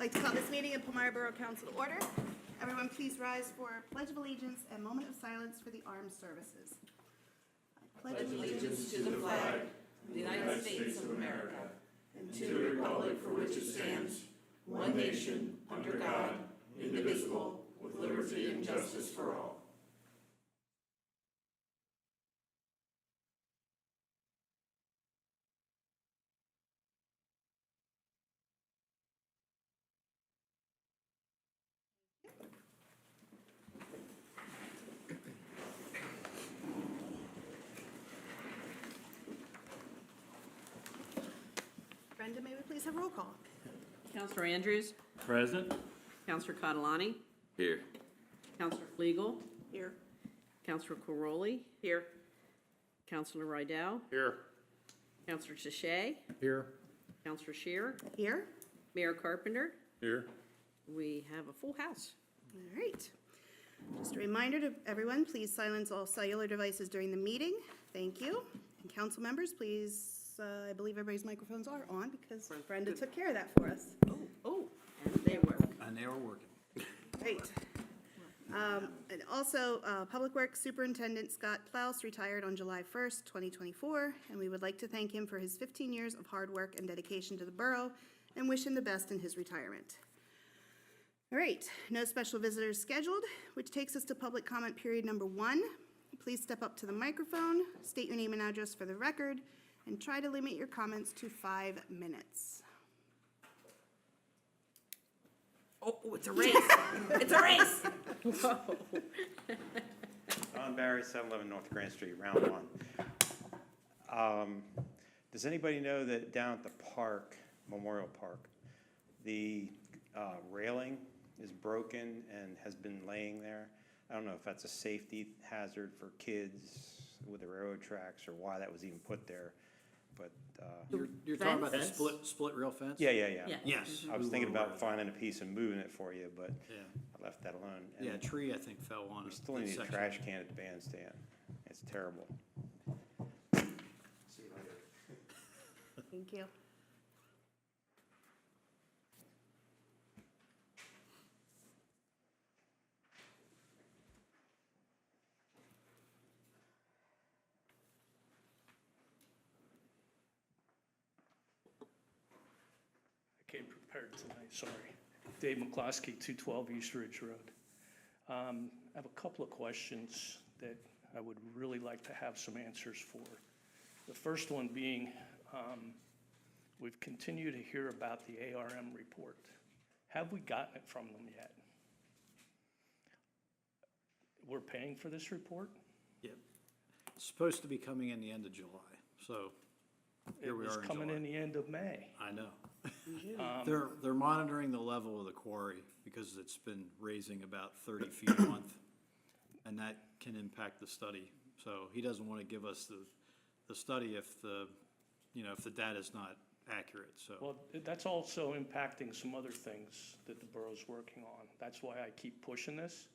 I'd like to call this meeting of Palmyra Borough Council to order. Everyone please rise for Pledge of Allegiance and moment of silence for the armed services. I pledge Allegiance to the flag of the United States of America and to the republic for which it stands, one nation, under God, indivisible, with liberty and justice for all. Brenda, may we please have roll call? Counselor Andrews, Present. Counselor Catalani, Here. Counselor Flegel, Here. Counselor Coroli. Here. Counselor Rydell, Here. Counselor Sachet, Here. Counselor Shear, Here. Mayor Carpenter. Here. We have a full house. All right. Just a reminder to everyone, please silence all cellular devices during the meeting. Thank you. And council members, please, I believe everybody's microphones are on because Brenda took care of that for us. Oh, and they work. And they were working. Great. And also, Public Works Superintendent Scott Plouse retired on July 1st, 2024, and we would like to thank him for his 15 years of hard work and dedication to the borough and wish him the best in his retirement. All right, no special visitors scheduled, which takes us to public comment period number 1. Please step up to the microphone, state your name and address for the record, and try to limit your comments to 5 minutes. Oh, it's a race. It's a race. Don Barry, 711 North Grand Street, round 1. Does anybody know that down at the park, Memorial Park, the railing is broken and has been laying there? I don't know if that's a safety hazard for kids with the railroad tracks or why that was even put there, but, You're talking about the Fence? split rail fence? yeah. Yes. I was thinking about finding a piece and moving it for you, but Yeah. I left that alone. And Yeah, a tree, I think, fell on we it. still need a section. trash can at the bandstand. It's terrible. See you later. Thank you. I came prepared tonight, sorry. Dave McCloskey, 212 East Ridge Road. I have a couple of questions that I would really like to have some answers for. The first one being, we've continued to hear about the ARM report. Have we gotten it from them yet? We're paying for this report? Yep. It's supposed to be coming in the end of July, so here we It was are in coming in July. the end of May. I know. They're monitoring the level of the quarry because it's been raising about 30 feet a month, and that can impact the study. So he doesn't want to give us the study if the data's not accurate, so. Well, that's also impacting some other things that the borough's working on. That's why I keep pushing this.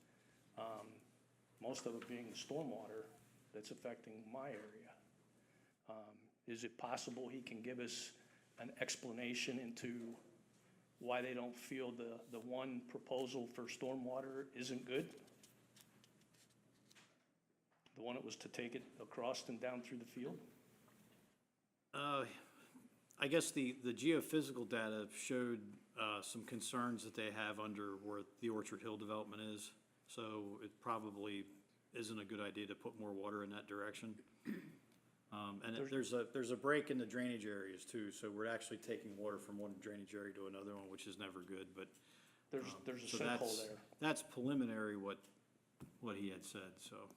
Most of it being the stormwater that's affecting my area. Is it possible he can give us an explanation into why they don't feel the one proposal for stormwater isn't good? The one that was to take it across and down through the field? I guess the geophysical data showed some concerns that they have under where the Orchard Hill development is. So it probably isn't a good idea to put more water in that direction. There's a break in the drainage areas too, so we're actually taking water from one drainage area to another one, which is never good, but. There's a So sinkhole there. That's preliminary what he had said, so.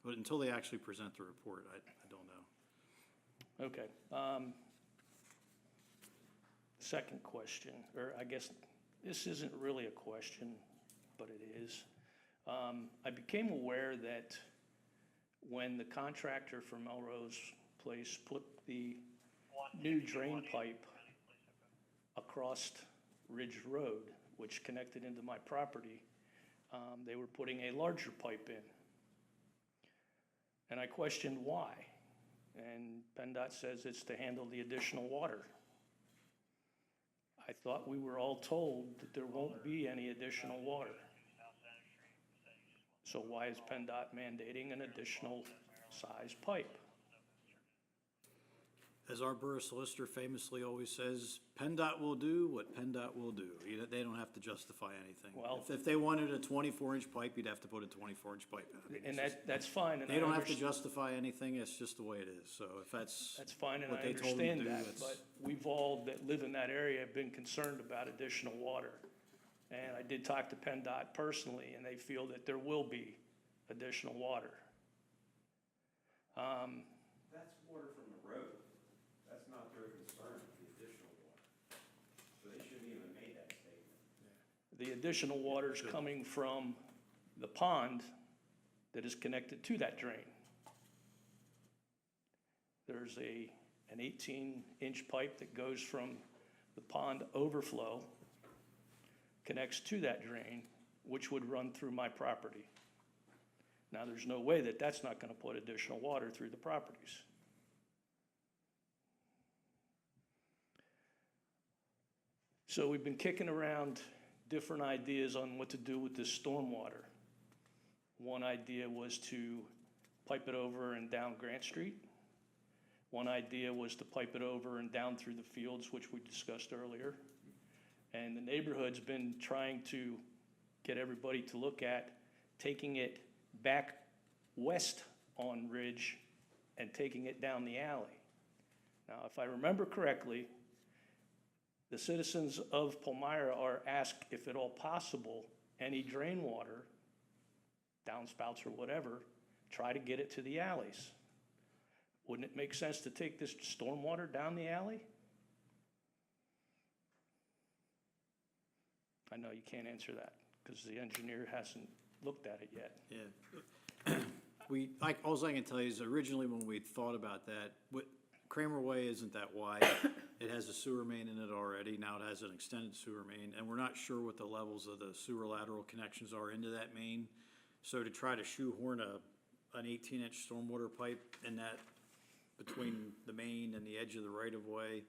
But until they actually present the report, I don't know. Okay. Second question, or I guess this isn't really a question, but it is. I became aware that when the contractor for Melrose Place put the new drain pipe across Ridge Road, which connected into my property, they were putting a larger pipe in. And I questioned why. And PennDOT says it's to handle the additional water. I thought we were all told that there won't be any additional water. So why is PennDOT mandating an additional size pipe? As our borough solicitor famously always says, PennDOT will do what PennDOT will do. They don't have to justify anything. Well- If they wanted a 24-inch pipe, you'd have to put a 24-inch pipe. I mean, And it's just- that's fine, and I They don't have to understand. justify anything, it's just the way it is. So if that's That's fine, and what I they told them to understand do, that, that's. but we've all that live in that area have been concerned about additional water. And I did talk to PennDOT personally, and they feel that there will be additional water. That's water from the road. That's not their concern, the additional water. So they shouldn't even have made that statement. The additional water is coming from the pond that is connected to that drain. There's an 18-inch pipe that goes from the pond overflow, connects to that drain, which would run through my property. Now, there's no way that that's not gonna put additional water through the properties. So we've been kicking around different ideas on what to do with this stormwater. One idea was to pipe it over and down Grant Street. One idea was to pipe it over and down through the fields, which we discussed earlier. And the neighborhood's been trying to get everybody to look at taking it back west on Ridge and taking it down the alley. Now, if I remember correctly, the citizens of Palmyra are asked if at all possible, any drain water, downspouts or whatever, try to get it to the alleys. Wouldn't it make sense to take this stormwater down the alley? I know you can't answer that because the engineer hasn't looked at it yet. Yeah. Alls I can tell you is originally when we thought about that, Kramer Way isn't that wide. It has a sewer main in it already. Now it has an extended sewer main, and we're not sure what the levels of the sewer lateral connections are into that main. So to try to shoehorn an 18-inch stormwater pipe in that, between the main and the edge of the right-of-way,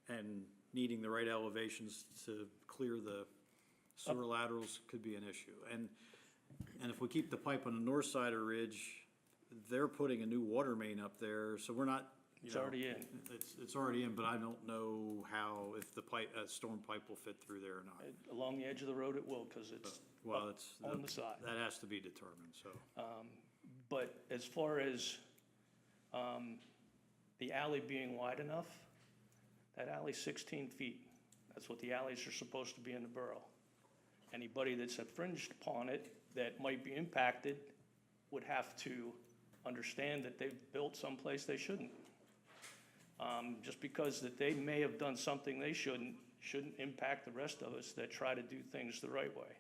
and needing the right elevations to clear the sewer laterals could be an issue. And if we keep the pipe on the north side of Ridge, they're putting a new water main up there, so we're not, you It's know, already in. It's already in, but I don't know how, if the pipe, storm pipe will fit through there or not. Along the edge of the road it will because it's Well, it's, on the side. that has to be determined, so. But as far as the alley being wide enough, that alley's 16 feet. That's what the alleys are supposed to be in the borough. Anybody that's infringed upon it that might be impacted would have to understand that they've built someplace they shouldn't. Just because that they may have done something they shouldn't impact the rest of us that try to do things the right way.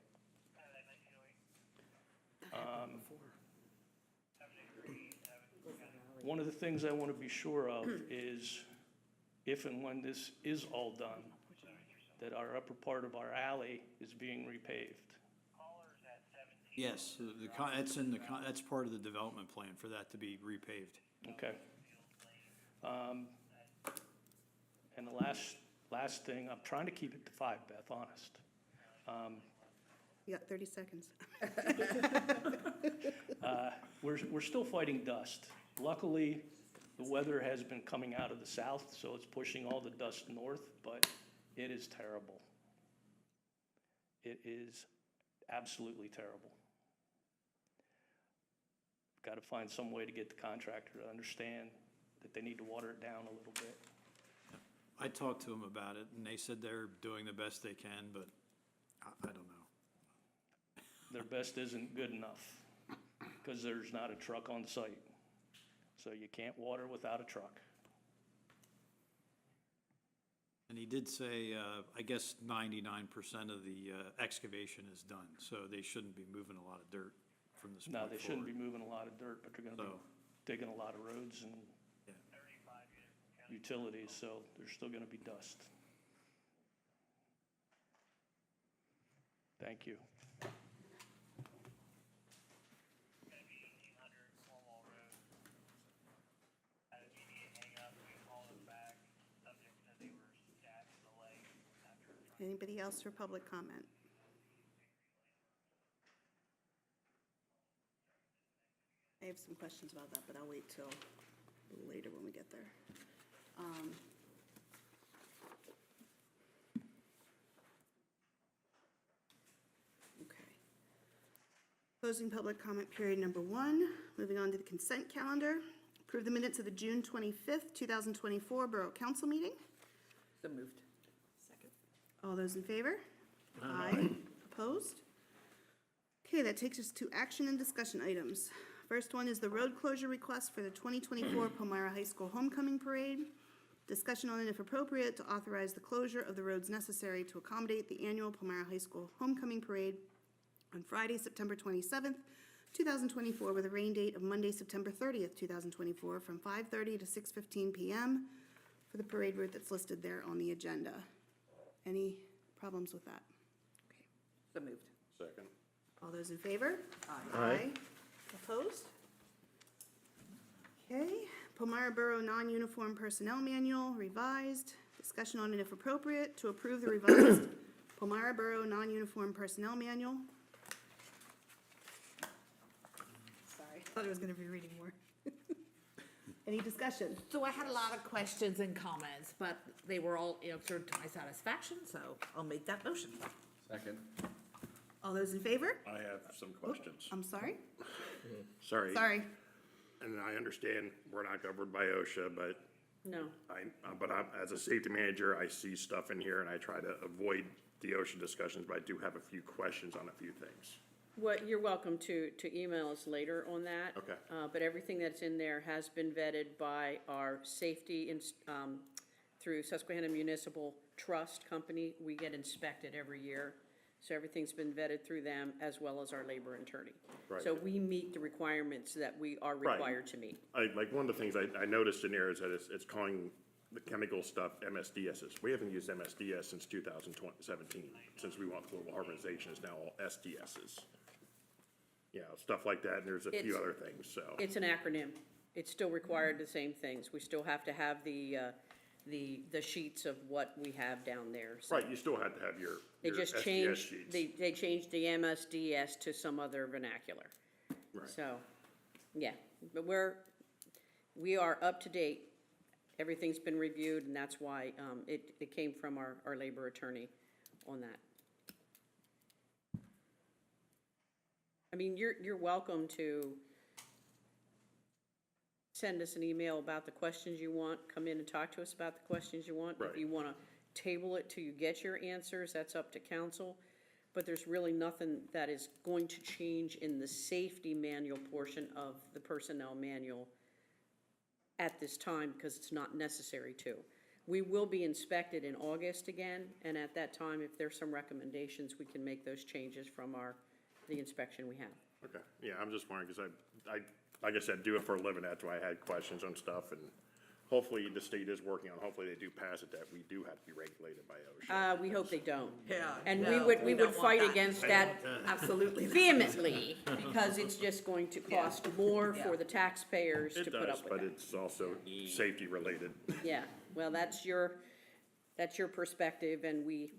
One of the things I want to be sure of is if and when this is all done, that our upper part of our alley is being repaved. Yes, that's part of the development plan for that to be repaved. Okay. And the last thing, I'm trying to keep it to 5, Beth, honest. You got 30 seconds. We're still fighting dust. Luckily, the weather has been coming out of the south, so it's pushing all the dust north, but it is terrible. It is absolutely terrible. Got to find some way to get the contractor to understand that they need to water it down a little bit. I talked to them about it, and they said they're doing the best they can, but I don't know. Their best isn't good enough because there's not a truck on site. So you can't water without a truck. And he did say, I guess 99% of the excavation is done, so they shouldn't be moving a lot of dirt from this point No, forward. they shouldn't be moving a lot of dirt, but they're gonna So, be digging a lot of roads and yeah. utilities, so there's still gonna be dust. Thank you. Anybody else for public comment? I have some questions about that, but I'll wait till a little later when we get there. Okay. Closing public comment period number 1. Moving on to the consent calendar. Approve the minutes of the June 25th, 2024 Borough Council meeting. So moved. Second. All those in favor? Aye. Opposed? Okay, that takes us to action and discussion items. First one is the road closure request for the 2024 Palmyra High School Homecoming Parade. Discussion on it, if appropriate, to authorize the closure of the roads necessary to accommodate the annual Palmyra High School Homecoming Parade on Friday, September 27th, 2024, with a rain date of Monday, September 30th, 2024, from 5:30 to 6:15 p.m. for the parade route that's listed there on the agenda. Any problems with that? So moved. Second. All those in favor? Aye. Opposed? Okay, Palmyra Borough Non-Uniform Personnel Manual revised. Discussion on it, if appropriate, to approve the revised Palmyra Borough Non-Uniform Personnel Manual. Sorry, I thought I was gonna be reading more. Any discussion? So I had a lot of questions and comments, but they were all answered to my satisfaction, so I'll make that motion. Second. All those in favor? I have some questions. I'm sorry? Sorry. Sorry. And I understand we're not governed by OSHA, but No. as a safety manager, I see stuff in here and I try to avoid the OSHA discussions, but I do have a few questions on a few things. Well, you're welcome to email us later on that. Okay. But everything that's in there has been vetted by our safety, through Susquehanna Municipal Trust Company. We get inspected every year. So everything's been vetted through them as well as our labor attorney. Right. So we meet the requirements that we are Right. required to meet. Like, one of the things I noticed in there is that it's calling the chemical stuff MSDSs. We haven't used MSDS since 2017, since we want global harmonization, it's now all SDSs. You know, stuff like that, and there's a few It's- other things, so. It's an acronym. It's still required the same things. We still have to have the sheets of what we have down there. So Right, you still have to have your They your just SDS changed, sheets. they changed the MSDS to some other vernacular. Right. So, yeah, but we are up to date. Everything's been reviewed, and that's why, it came from our labor attorney on that. I mean, you're welcome to send us an email about the questions you want, come in and talk to us about the questions you want. If Right. you want to table it till you get your answers, that's up to council. But there's really nothing that is going to change in the safety manual portion of the personnel manual at this time, because it's not necessary to. We will be inspected in August again, and at that time, if there's some recommendations, we can make those changes from the inspection we have. Okay, yeah, I'm just wondering, because I, like I said, do it for a living, that's why I had questions on stuff, and hopefully the state is working on, hopefully they do pass it, that we do have to be regulated by OSHA. We hope they don't. Yeah. And we no, would don't want fight that. against that Absolutely. not. vehemently, because it's just going to cost more for Yeah. the taxpayers to It put does, up with but that. it's also safety related. Yeah, well, that's your perspective, and we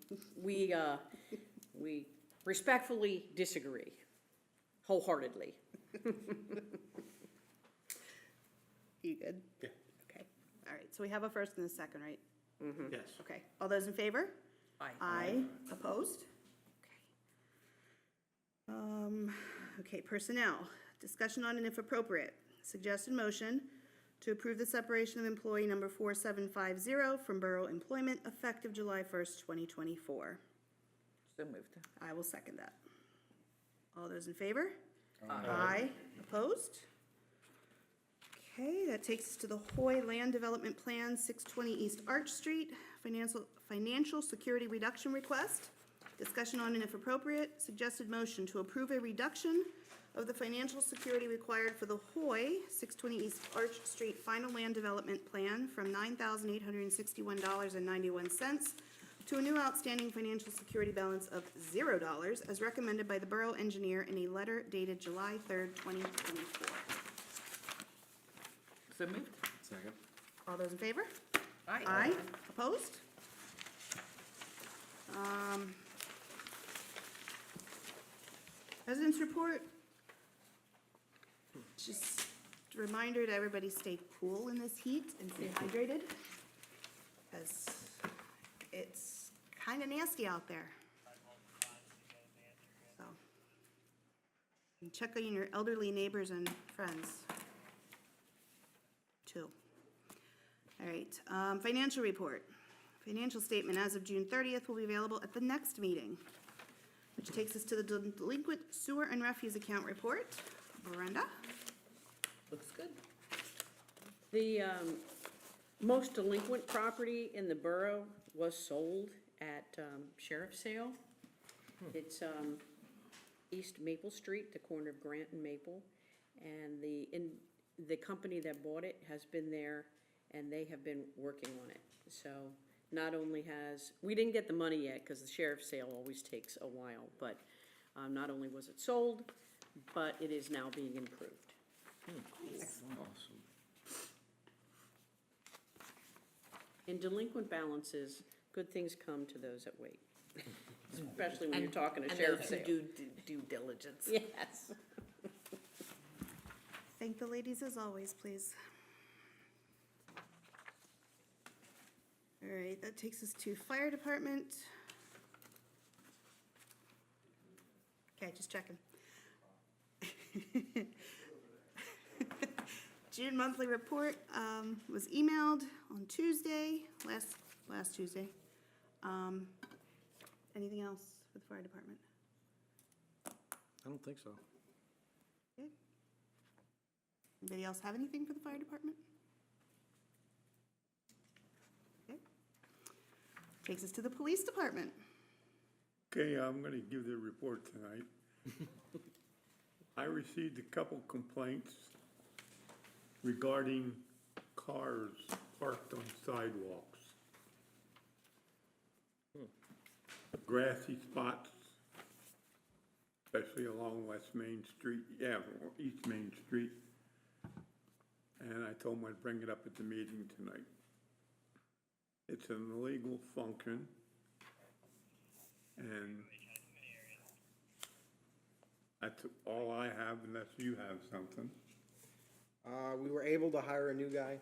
respectfully disagree wholeheartedly. You good? Yeah. Okay, all right, so we have a first and a second, right? Yes. Okay, all those in favor? Aye. Aye. Opposed? Okay. Okay, personnel, discussion on and if appropriate, suggested motion to approve the separation of employee number 4750 from Borough Employment effective July 1st, 2024. So moved. I will second that. All those in favor? Aye. Aye. Opposed? Okay, that takes us to the Hoy Land Development Plan, 620 East Arch Street, financial security reduction request. Discussion on and if appropriate, suggested motion to approve a reduction of the financial security required for the Hoy, 620 East Arch Street Final Land Development Plan from $9,861.91 to a new outstanding financial security balance of $0 as recommended by the Borough Engineer in a letter dated July 3rd, 2024. So moved. Second. All those in favor? Aye. Aye. Opposed? President's report. Just a reminder to everybody, stay cool in this heat and stay hydrated, because it's kind of nasty out there. So, and check on your elderly neighbors and friends, too. All right, financial report. Financial statement as of June 30th will be available at the next meeting, which takes us to the delinquent sewer and refuse account report. Brenda? Looks good. The most delinquent property in the borough was sold at sheriff's sale. It's East Maple Street, the corner of Grant and Maple. And the company that bought it has been there, and they have been working on it. So not only we didn't get the money yet, because the sheriff's sale always takes a while, but not only was it sold, but it is now being improved. In delinquent balances, good things come to those that wait, especially when you're talking a sheriff's sale. And those who do due diligence. Yes. Thank the ladies as always, please. All right, that takes us to fire department. Okay, just checking. June monthly report was emailed on Tuesday, last Tuesday. Anything else for the fire department? I don't think so. Okay. Anybody else have anything for the fire department? Okay. Takes us to the police department. Okay, I'm gonna give the report tonight. I received a couple complaints regarding cars parked on sidewalks. Grassy spots, especially along West Main Street, East Main Street. And I told them I'd bring it up at the meeting tonight. It's an illegal function. And that's all I have, unless you have something. We were able to hire a new guy.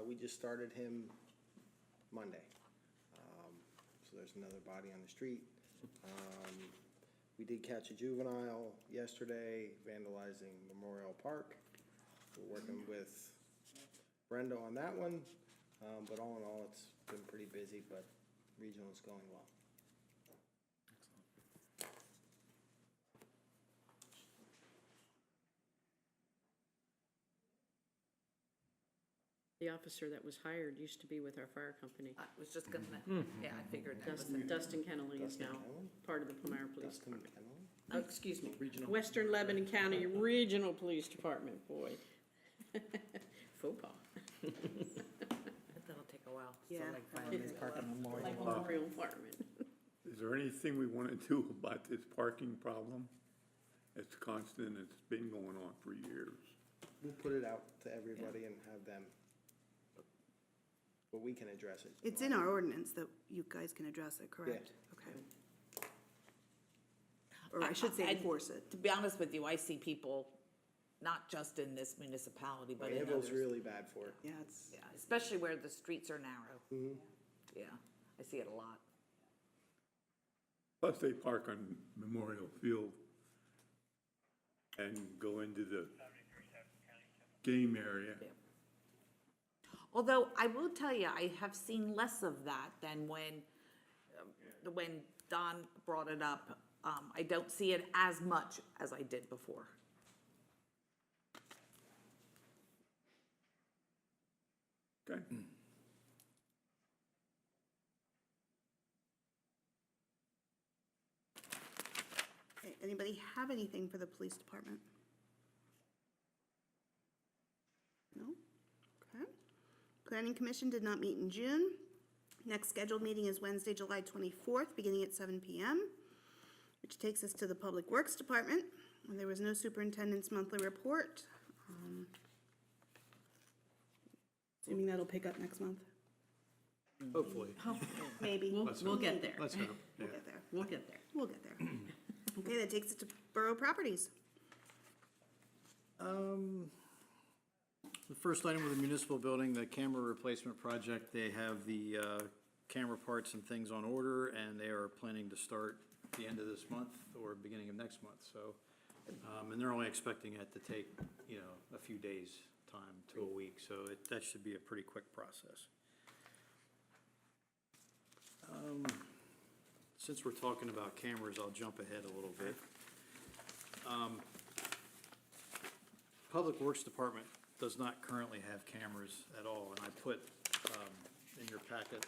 We just started him Monday. So there's another body on the street. We did catch a juvenile yesterday vandalizing Memorial Park. We're working with Brenda on that one. But all in all, it's been pretty busy, but regional is going well. The officer that was hired used to be with our fire company. I was just gonna, yeah, I figured that was. Dustin Kennelly is now Kennelly? part of the Palmyra Police Dustin Department. Kennelly? Oh, excuse me, Western Lebanon County Regional Police Department, boy. Faux pas. That'll take a while. So, Yeah. like, finding his parking memorial. Like Memorial Fireman. Is there anything we want to do about this parking problem? It's constant, it's been going on for years. We'll put it out to everybody and have them, but we can address it. It's in our ordinance that you guys can address it, correct? Okay. Or I should say enforce it. To be honest with you, I see people, not just in this municipality, but in Annabelle's others. really bad for it. Yeah, it's, Yeah, especially where the streets are narrow. Mhm. Yeah, I see it a lot. Plus, they park on Memorial Field and go into the game area. Yeah. Although I will tell you, I have seen less of that than when Don brought it up. I don't see it as much as I did before. Okay? okay, anybody have anything for the police department? No? Okay. Planning Commission did not meet in June. Next scheduled meeting is Wednesday, July 24th, beginning at 7 p.m., which takes us to the Public Works Department. And there was no superintendent's monthly report. Assuming that'll pick up next month. Hopefully. maybe. We'll get there. Let's hope, yeah. We'll get there. We'll get there. We'll get there. Okay, that takes it to Borough Properties. The first item with the municipal building, the camera replacement project, they have the camera parts and things on order, and they are planning to start at the end of this month or beginning of next month, so. And they're only expecting it to take, a few days' time to a week, so that should be a pretty quick process. Since we're talking about cameras, I'll jump ahead a little bit. Public Works Department does not currently have cameras at all, and I put in your packet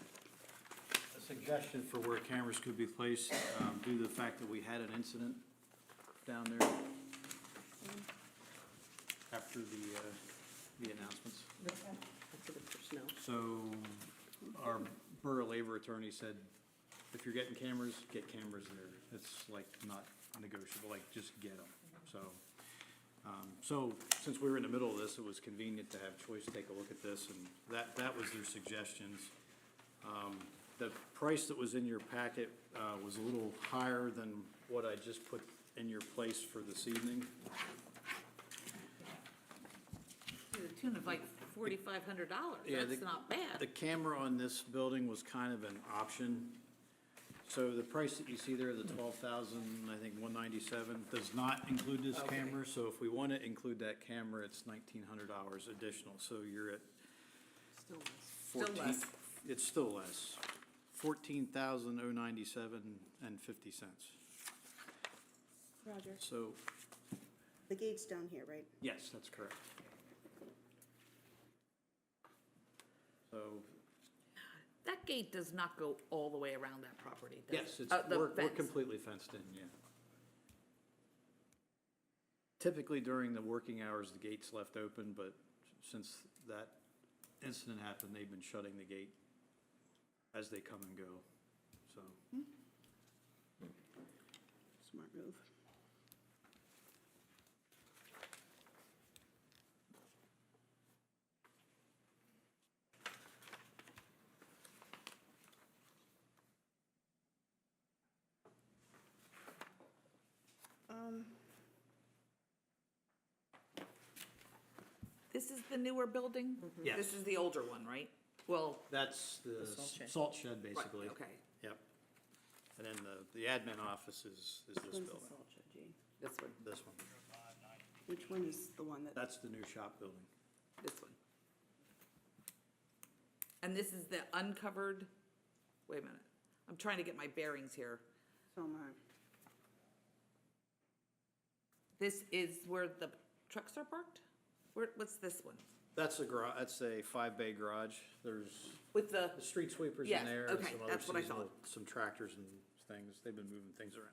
a suggestion for where cameras could be placed due to the fact that we had an incident down there after the announcements. For the personnel. So our borough labor attorney said, if you're getting cameras, get cameras there. It's like not negotiable, like just get them, so. So since we were in the middle of this, it was convenient to have Choice take a look at this, and that was their suggestions. The price that was in your packet was a little higher than what I just put in your place for this evening. To the tune of like $4,500, Yeah, that's not bad. The camera on this building was kind of an option. So the price that you see there, the 12,000, I think 197, does not include this Okay. camera. So if we want to include that camera, it's $1,900 additional. So you're at Still less. 14. Still less. It's still less. 14,097 and 50 cents. Roger. So, The gate's down here, right? yes, that's correct. So, That gate does not go all the way around that property, does yes, it? it's, The we're fence. completely fenced in, yeah. Typically during the working hours, the gate's left open, but since that incident happened, they've been shutting the gate as they come and go, so. Smart move. This is the newer building? Yes. This is the older one, right? Well, That's the salt shed. salt shed, right, basically. okay, Yep. And then the admin office is this When's the building, salt shed, Gene? this one, this one. Which one is the one that? That's the new shop building. this one. And this is the uncovered, wait a minute, I'm trying to get my bearings here. So am I. This is where the trucks are parked? What's this one? That's that's a 5-bay garage. There's With the, the street sweepers Yes, in there. and okay, some other that's what I seasonal- thought. Some tractors and things. They've been moving things around.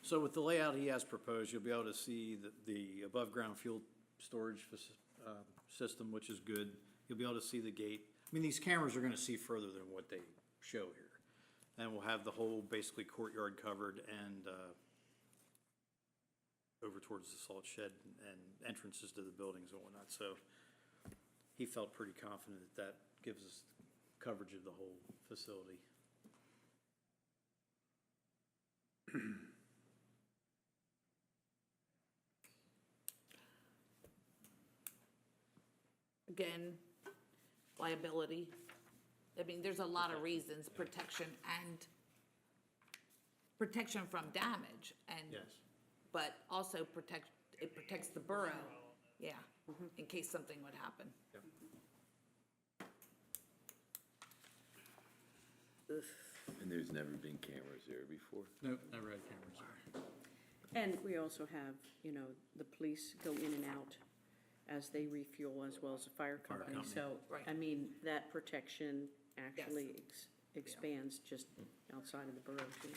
So with the layout he has proposed, you'll be able to see the above-ground fuel storage system, which is good. You'll be able to see the gate. I mean, these cameras are gonna see further than what they show here. And we'll have the whole basically courtyard covered and over towards the salt shed and entrances to the buildings and whatnot. So he felt pretty confident that that gives us coverage of the whole facility. again, liability. I mean, there's a lot of reasons, protection from damage and. Yes. But also it protects the borough, yeah, in case something would happen. And there's never been cameras there before? Nope, never had cameras. And we also have, the police go in and out as they refuel, as well as the fire company. company. So, Right. I mean, that protection actually expands just outside of the borough too.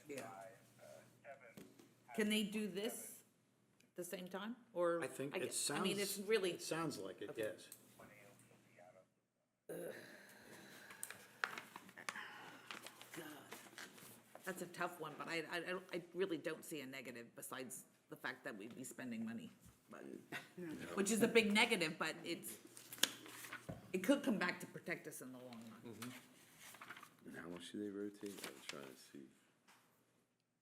Yeah. Can they do this at the same time, or? I think it guess- I mean, it's sounds, really, it sounds like it, yes. that's a tough one, but I really don't see a negative besides the fact that we'd be spending money. which is a big negative, but it could come back to protect us in the long run. And how much do they rotate? I was trying to see.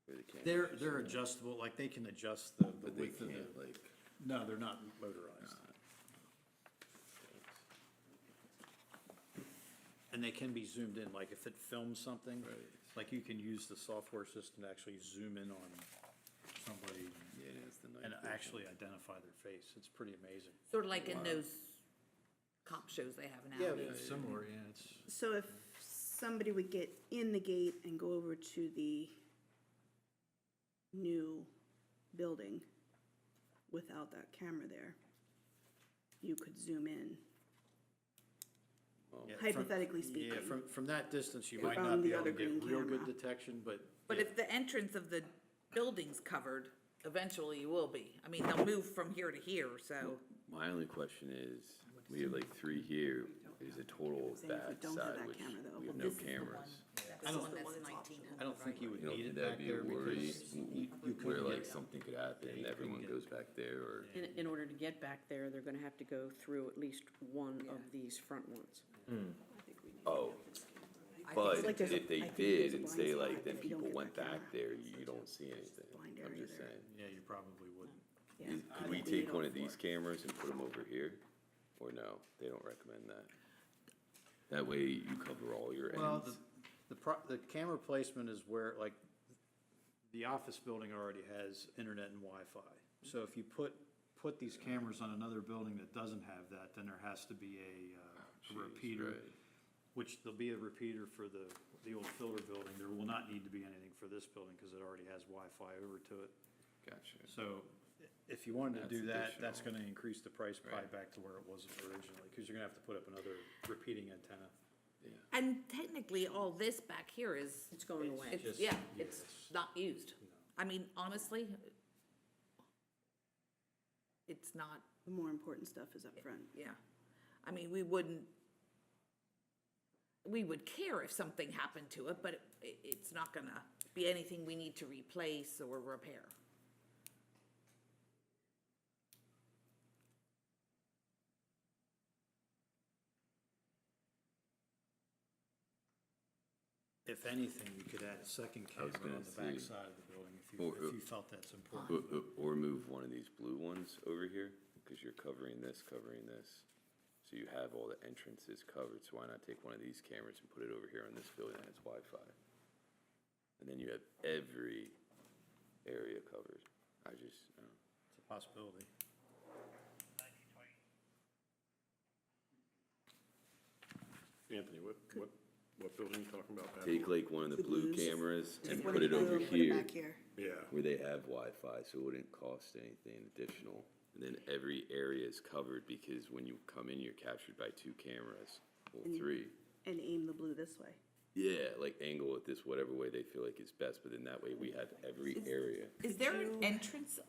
Where the cameras. They're adjustable, like they can adjust the But they width of the. can't like. No, they're not motorized. And they can be zoomed in, like if it films something, Right. like you can use the software system to actually zoom in on somebody Yeah, it's the night and vision. actually identify their face. It's pretty amazing. Sort of like in those cop shows they have nowadays. Similar, yeah, it's. So if somebody would get in the gate and go over to the new building without that camera there, you could zoom in, Yeah, hypothetically Yeah, speaking. from that distance, you From might not the be able to other get green real good camera. detection, but. But if the entrance of the building's covered, eventually you will be. I mean, they'll move from here to here, so. My only question is, we have like 3 here, is a total Saying if we back don't have side, that which camera, though. we have This no is the cameras. This one that's 1900. I don't think you would You don't need think it that'd back be there a worry, because you where couldn't like get. something could happen and everyone goes back there, or? In order to get back there, they're gonna have to go through at least one of these front ones. Oh, I but think like there's a- if they I think there's did a and blind say spot like, then if you don't people get went that back camera. there, you don't see anything. blind I'm area just there. saying. Yeah, you probably wouldn't. Yeah, Could I we think take need one all of these four. cameras and put them over here? Or no, they don't recommend that? That way you cover all your Well, ends. the camera placement is where, like, the office building already has internet and Wi-Fi. So if you put these cameras on another building that doesn't have that, then there has to be a Jeez, repeater, right. which there'll be a repeater for the old filler building. There will not need to be anything for this building because it already has Wi-Fi over to it. Gotcha. So if you wanted to do That's that, that's additional. gonna increase the price probably Right. back to where it was originally, because you're gonna have to put up another repeating antenna. And technically, all this back here is, It's going away. it's, Just- yeah, yeah, it's it's- not used. I mean, honestly, it's not, The more important stuff is up front. yeah. I mean, we would care if something happened to it, but it's not gonna be anything we need to replace or repair. If anything, you could add a second I was camera on gonna the back see. side of the building Or- if you felt that's important. Or move one of these blue ones over here, because you're covering this. So you have all the entrances covered, so why not take one of these cameras and put it over here on this building that has Wi-Fi? And then you have every area covered. It's a possibility. Anthony, what building are you talking about? Pat? Take like one of the The blue blues. cameras and One put of it the over blue, put it here back here. Yeah, where they have Wi-Fi, so it wouldn't cost anything additional. And then every area is covered, because when you come in, you're captured by 2 cameras, well, 3. And aim the blue this way. Yeah, like angle it this whatever way they feel like is best, but then that way we have every area. Is there an entrance,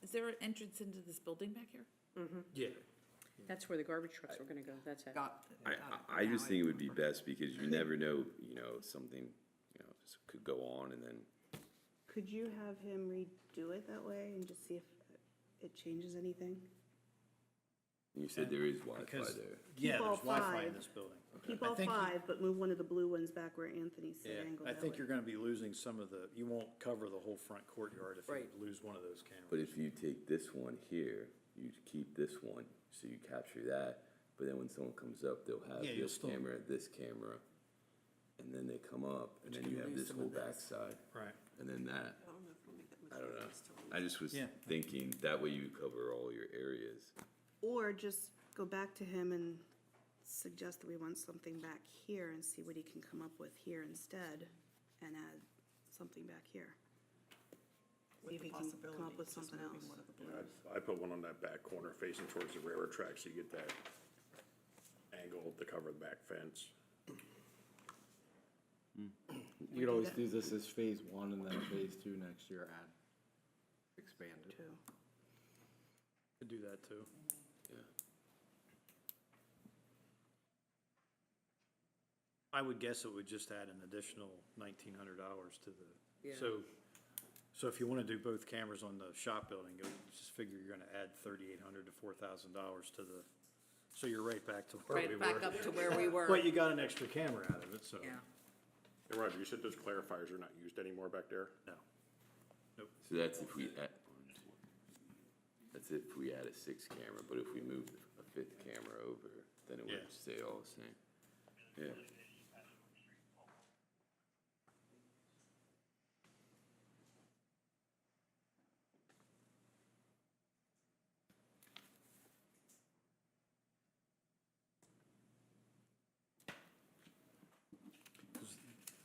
is there an entrance into this building back here? Yeah. That's where the garbage trucks are gonna go, that's it. I just think it would be best, because you never know, something, just could go on, and then, Could you have him redo it that way and just see if it changes anything? you said there is Wi-Fi Because, there. yeah, all there's Wi-Fi in five. this building. Keep I all think you- 5, but move one of the blue ones back where Anthony's Yeah, angled I that think way. you're gonna be losing some of the, you won't cover the whole front courtyard if you Right. lose one of those cameras. But if you take this one here, you keep this one, so you capture that, but then when someone comes up, they'll have Yeah, you'll this camera, and then they come up, and then you have this whole backside, Right. and then that. I don't know. I just was Yeah. thinking, that way you cover all your areas. Or just go back to him and suggest that we want something back here and see what he can come up with here instead and add something back here. See if he can come up with something else. I put one on that back corner facing towards the railroad tracks, so you get that angle to cover the back fence. You could always do this as phase 1 and then phase 2 next year, expand it. Too. Could do that too. Yeah. I would guess it would just add an additional $1,900 to the, Yeah. So if you want to do both cameras on the shop building, you just figure you're going to add $3,800 to $4,000 to the, so you're right back to where we Right were. back up to where we were. But you got an extra camera out of it, so. Yeah. And Roger, you said those clarifiers are not used anymore back there? No. So that's if we add, that's if we add a sixth camera, but if we move a fifth camera over, then it would Yeah. stay all the same. Yeah.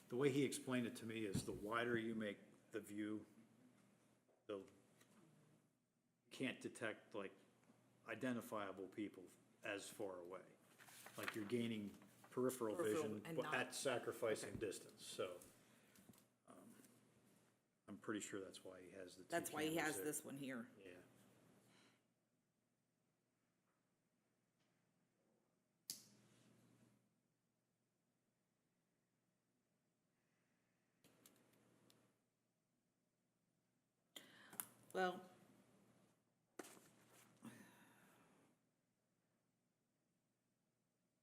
The way he explained it to me is the wider you make the view, the, can't detect like identifiable people as far away. Like you're gaining peripheral Peripheral vision and but not- at sacrificing distance, so. I'm pretty sure that's why he has the two That's why he cameras has there. this one here. Yeah. Well,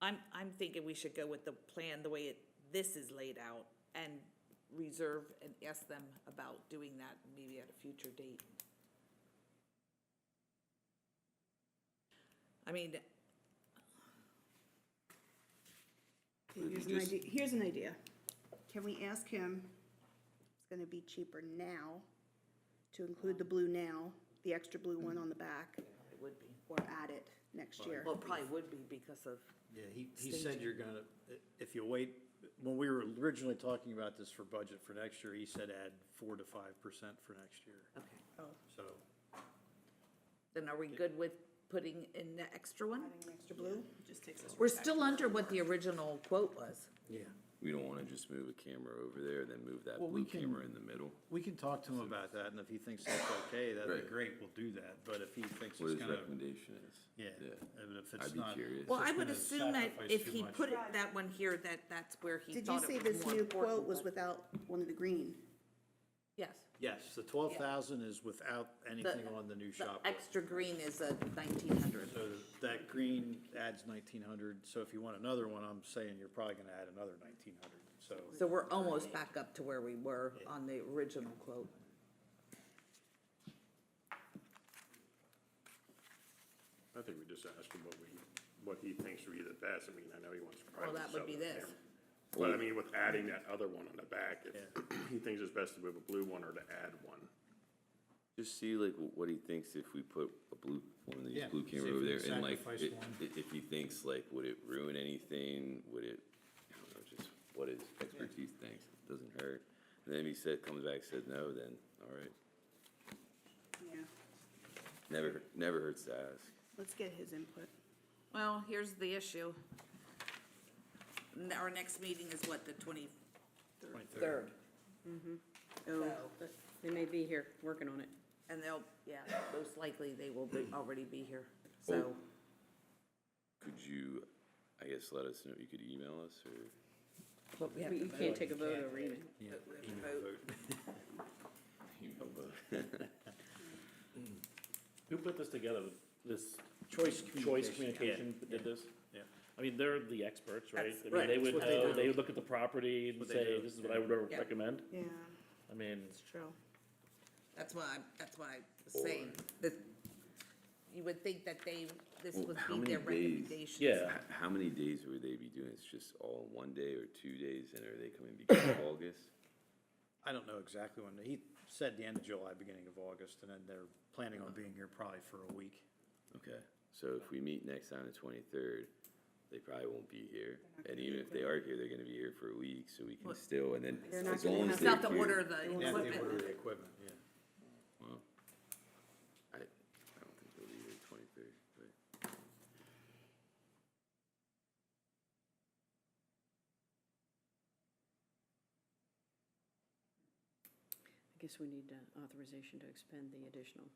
I'm thinking we should go with the plan, the way this is laid out, and reserve and ask them about doing that maybe at a future date. I mean, Here's an idea. Can we ask him, it's gonna be cheaper now, to include the blue now, the extra blue one on the back, it would be. or add it next year? Well, it probably would be because of, Yeah, he said you're gonna, if you wait, when we were originally talking about this for budget for next year, he said add 4 to 5% for next year, okay. so. Then are we good with putting in the extra one? Adding an extra blue? We're still under what the original quote was. Yeah. We don't wanna just move a camera over there, then move that Well, blue we can- camera in the middle. We can talk to him about that, and if he thinks that's okay, that'd Right. be great, we'll do that, but if he thinks What it's his gonna, recommendation is. yeah, and if it's I'd be not. curious. Well, I it's would gonna assume that sacrifice if too he much. put it, that one here, that's where he Did you thought say it was this more new important. quote was but- without one of the green? Yes. Yes, the 12,000 is without anything on the new The shop. extra green is a 1,900. So that green adds 1,900, so if you want another one, I'm saying you're probably gonna add another 1,900, so. So we're almost back up to where we were on the original quote. I think we just ask him what he thinks would be the best. I mean, I know he wants to Well, probably that sell would be the this. camera. But I mean, with adding that other one on the back, if he thinks it's best to move a blue one or to add one. Just see like what he thinks if we put one of these Yeah, blue see camera if over we there, can and like, sacrifice one. if he thinks like, would it ruin anything, would it, I don't know, just what his expertise thinks, it doesn't hurt. And then if he comes back, said no, then, all right, Yeah, never hurts to ask. let's get his input. Well, here's the issue. Our next meeting is what, the 23rd? Oh, they may be here, working on it. And they'll, yeah, most likely they will already be here, so. Could you, I guess, let us know, you could email us, or? But we have You to can't vote. take a vote over email. Yeah, We have to email vote. vote. Who put this together? This Choice Choice Communication. Communication did this? Yeah. I mean, they're the experts, right? That's- I right, mean, they that's would what they know, do. they would look at the property and what they say, do. this is what I would Yeah. recommend. Yeah, I mean, it's true. That's why I was saying, that you would think that this Well, would how be their many days? recommendations. yeah, How many days would they be doing? It's just all in one day or 2 days, and are they coming beginning of August? I don't know exactly when, he said the end of July, beginning of August, and then they're planning on being here probably for a week. Okay, so if we meet next on the 23rd, they probably won't be here, and even if they are here, they're gonna be here for a week, so we can still, and then They're not as gonna long as have- they're Have to here. order the Yeah, they order equipment. the equipment, yeah. Well, I don't think they'll be here the 23rd, but. I guess we need authorization to expend the additional.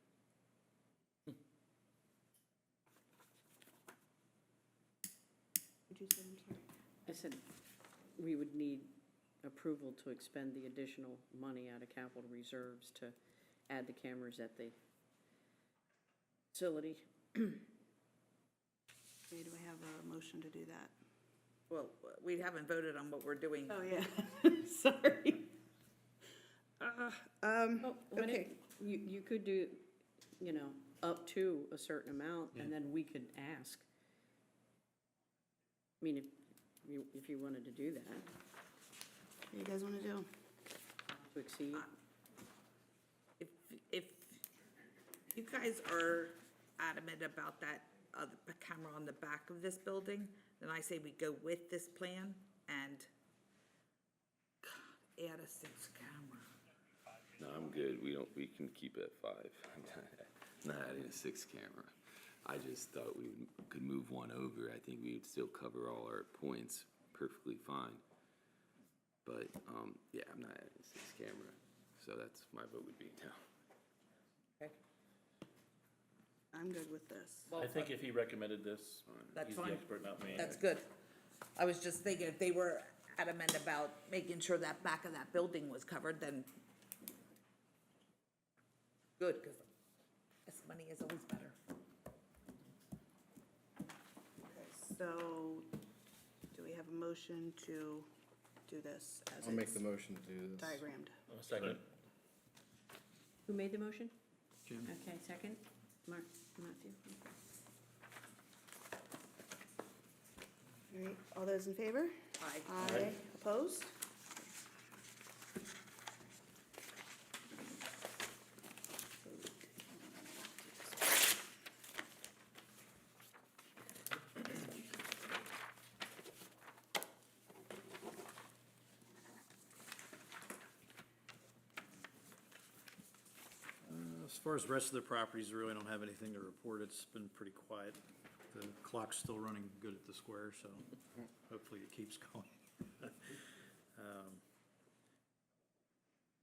Would you say, I'm sorry? I said we would need approval to expend the additional money out of capital reserves to add the cameras at the facility. Okay, do I have a motion to do that? Well, we haven't voted on what we're doing. Oh, yeah, sorry. Oh, when okay. you could do, you know, up to a certain amount, and then we could ask. I mean, if you wanted to do that, What do you guys want to do? to exceed. If you guys are adamant about that the camera on the back of this building, then I say we go with this plan and add a 6th camera. No, I'm good. We can keep it at 5. I'm not adding a 6th camera. I just thought we could move one over. I think we would still cover all our points perfectly fine. But, yeah, I'm not adding a 6th camera. So that's my vote would be no. Okay. I'm good with this. I think if he recommended this, That's he's the fine. expert, not me. That's good. I was just thinking if they were adamant about making sure that back of that building was covered, then good, because less money is always better. So, do we have a motion to do this as I'll make it's the motion to do this. diagrammed? A second. Who made the motion? Jim? Okay, second? Matthew? All right, all those in favor? Aye. Aye. Opposed? As far as the rest of the properties, I really don't have anything to report. It's been pretty quiet. The clock's still running good at the square, so hopefully it keeps going.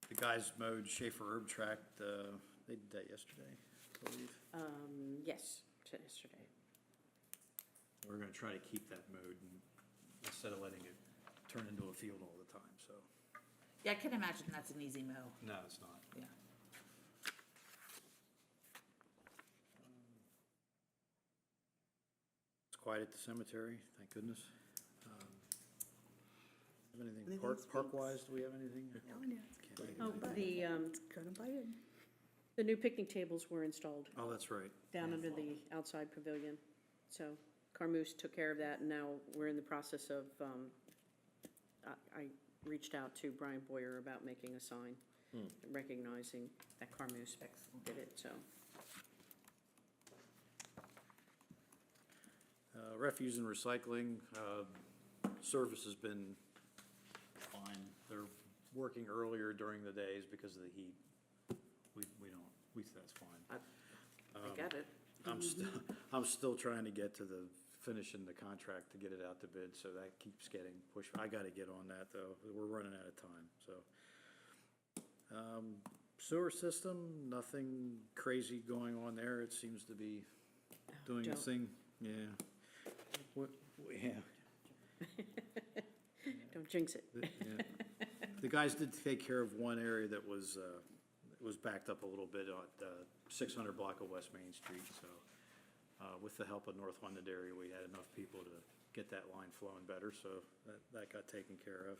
The guys mowed Schaefer Herb Tract, they did that yesterday, I believe. Yes, yesterday. We're gonna try to keep that mowed instead of letting it turn into a field all the time, so. Yeah, I can imagine that's an easy mow, No, it's not. yeah. It's quiet at the cemetery, thank goodness. Have anything Anything park-wise, do we have anything? Telling you, Can't think Oh, of anything. the, gonna bite it. the new picnic tables were installed Oh, that's right. down under the outside pavilion. So Carmoose took care of that, and now we're in the process of, I reached out to Brian Boyer about making a sign, recognizing that Carmoose did it, so. Refuse and recycling, service has been fine. They're working earlier during the days because of the heat. That's fine. I get it. I'm still trying to get to finishing the contract to get it out to bid, so that keeps getting pushed. I gotta get on that, though. We're running out of time, so. Sewer system, nothing crazy going on there. It seems to be doing its Don't. thing, yeah. Yeah. Don't jinx it. Yeah. The guys did take care of one area that was backed up a little bit on 600 block of West Main Street, so with the help of North Londonderry, we had enough people to get that line flowing better, so that got taken care of.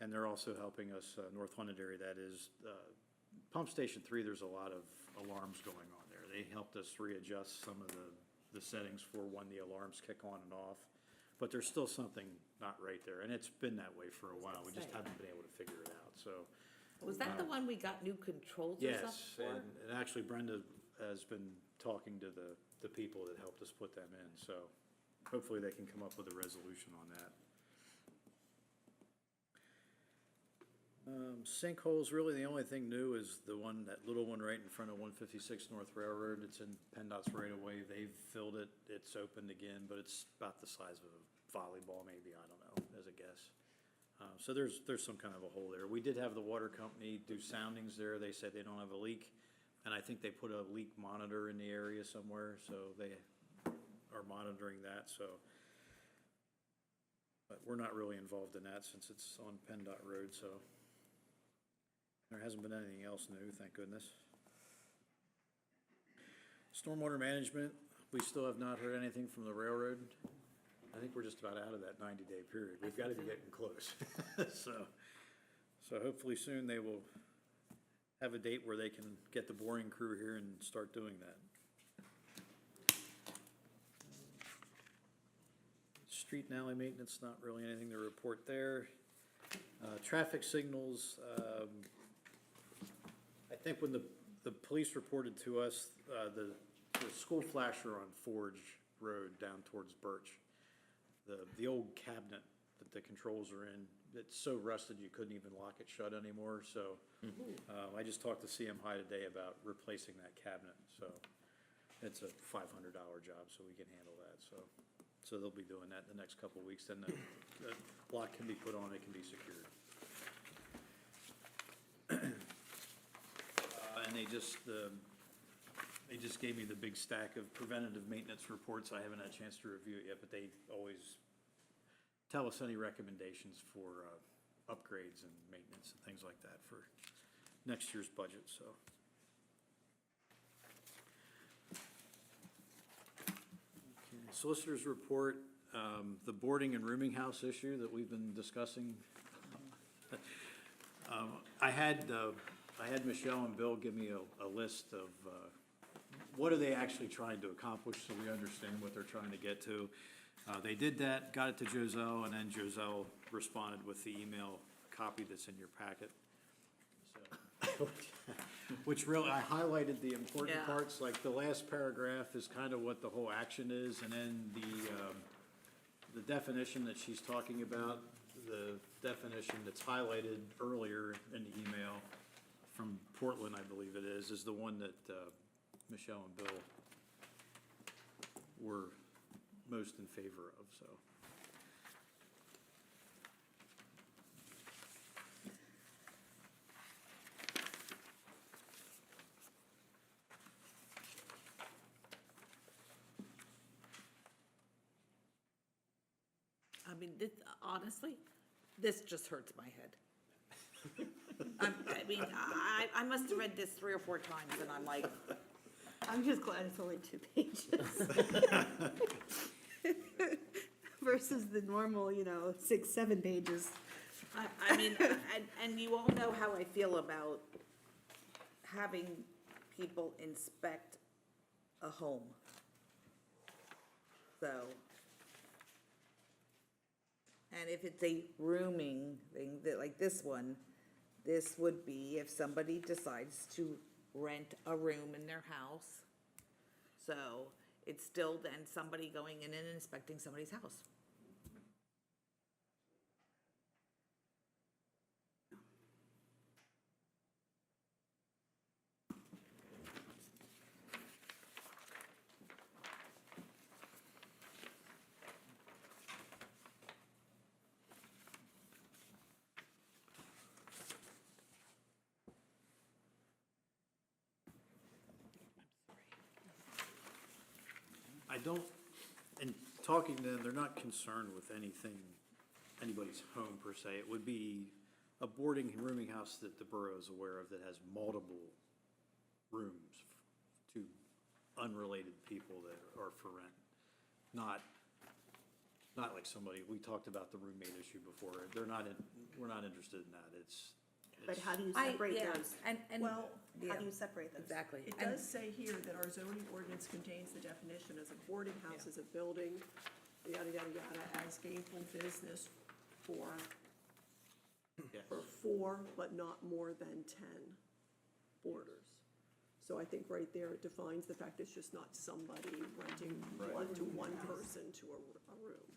And they're also helping us, North Londonderry, that is, Pump Station 3, there's a lot of alarms going on there. They helped us readjust some of the settings for when the alarms kick on and off, but there's still something not right there, and it's been that way for a while. We just haven't been able to figure it out, so. Was that the one we got new controls or something Yes, for? and actually Brenda has been talking to the people that helped us put them in, so hopefully they can come up with a resolution on that. Sinkholes, really the only thing new is that little one right in front of 156 North Railroad. It's in PennDOT's right of way. They've filled it. It's opened again, but it's about the size of a volleyball maybe, I don't know, as a guess. So there's some kind of a hole there. We did have the water company do soundings there. They said they don't have a leak. And I think they put a leak monitor in the area somewhere, so they are monitoring that, so. But we're not really involved in that since it's on PennDOT Road, so. There hasn't been anything else new, thank goodness. Stormwater management, we still have not heard anything from the railroad. I think we're just about out of that 90-day period. We've got to be getting close. So hopefully soon they will have a date where they can get the boring crew here and start doing that. Street and alley maintenance, not really anything to report there. Traffic signals, I think when the police reported to us, the school flasher on Forge Road down towards Birch, the old cabinet that the controls are in, it's so rusted you couldn't even lock it shut anymore, so, I just talked to CM High today about replacing that cabinet, so it's a $500 job, so we can handle that, so they'll be doing that in the next couple of weeks, then the lock can be put on, it can be secured. And they just gave me the big stack of preventative maintenance reports. I haven't had a chance to review it yet, but they always tell us any recommendations for upgrades and maintenance and things like that for next year's budget, so. Okay, Solicitor's report, the boarding and rooming house issue that we've been discussing. I had Michelle and Bill give me a list of what are they actually trying to accomplish, so we understand what they're trying to get to. They did that, got it to Joselle, and then Joselle responded with the email copy that's in your packet. So, which really, I highlighted the important Yeah. parts, like the last paragraph is kind of what the whole action is, and then the definition that she's talking about, the definition that's highlighted earlier in the email from Portland, I believe it is the one that Michelle and Bill were most in favor of, so. I mean, this, honestly, this just hurts my head. I mean, I must have read this 3 or 4 times, and I'm like, I'm just glad it's only 2 pages. Versus the normal, 6, 7 pages. I mean, and you all know how I feel about having people inspect a home. So, and if it's a rooming thing, that like this one, this would be if somebody decides to rent a room in their house. So, it's still then somebody going in and inspecting somebody's house. I don't, in talking to them, they're not concerned with anything, anybody's home per se. It would be a boarding and rooming house that the borough is aware of that has multiple rooms to unrelated people that are for rent. Not like somebody, we talked about the roommate issue before. We're not interested in that. But how do you I- separate yeah, those? And, Well, How yeah, do you separate those? exactly. It And- does say here that our zoning ordinance contains the definition as a boarding house, as a building, yada, yada, yada, as gainful business for Yes. 4, but not more than 10 boarders. So I think right there it defines the fact it's just not somebody renting one to one person to a room.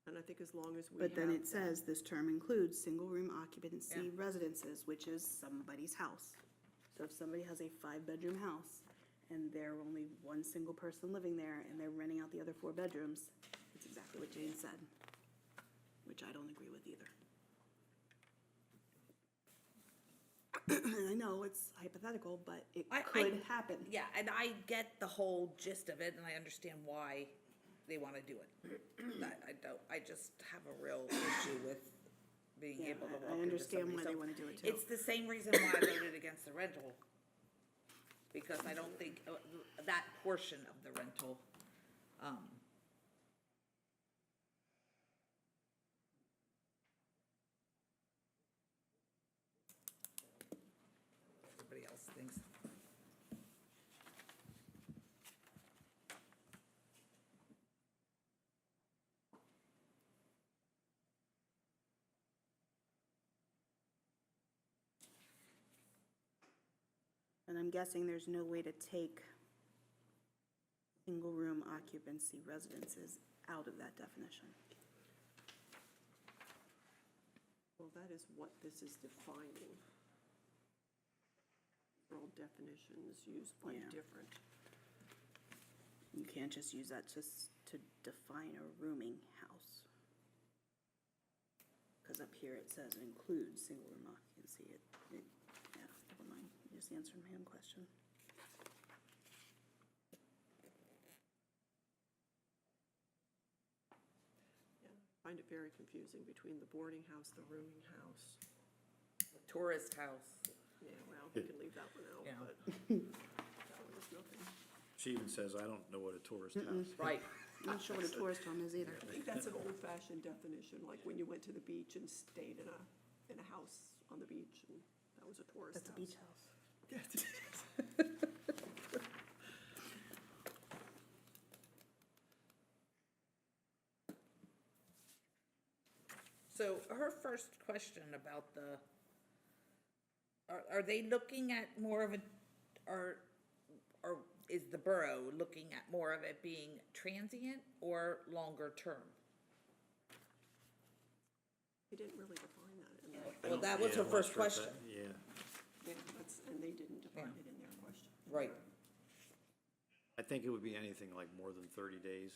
And I think as long as we have. But then it that- says this term includes single-room occupancy Yeah. residences, which is somebody's house. So if somebody has a 5-bedroom house and they're only one single person living there and they're renting out the other 4 bedrooms, it's exactly what Jane said, which I don't agree with either. And I know it's hypothetical, but it I- could happen. Yeah, and I get the whole gist of it, and I understand why they wanna do it. I just have a real issue with being Yeah, able to walk I into understand somebody's why they home. wanna do it too. It's the same reason why I voted against the rental, because I don't think that portion of the rental, everybody else thinks. And I'm guessing there's no way to take single-room occupancy residences out of that definition. Well, that is what this is defining. All definitions used by Yeah. different. You can't just use that just to define a rooming house. Because up here it says includes single-room occupancy. Yeah, never mind. You just answered my own question. Find it very confusing between the boarding house, the rooming house. Tourist house. Yeah, well, we can leave that one out, Yeah. but that one is nothing. She even says, I don't know what a tourist house. Right. I'm not sure what a tourist home is either. I think that's an old-fashioned definition, like when you went to the beach and stayed in a house on the beach, and that was a tourist house. That's a beach house. Yeah, it's a beach house. So her first question about are they looking at more of a, or is the borough looking at more of it being transient or longer term? They didn't really define that in there. Well, that was her first question. Yeah. Yeah, and they didn't define it in their question. Right. I think it would be anything like more than 30 days.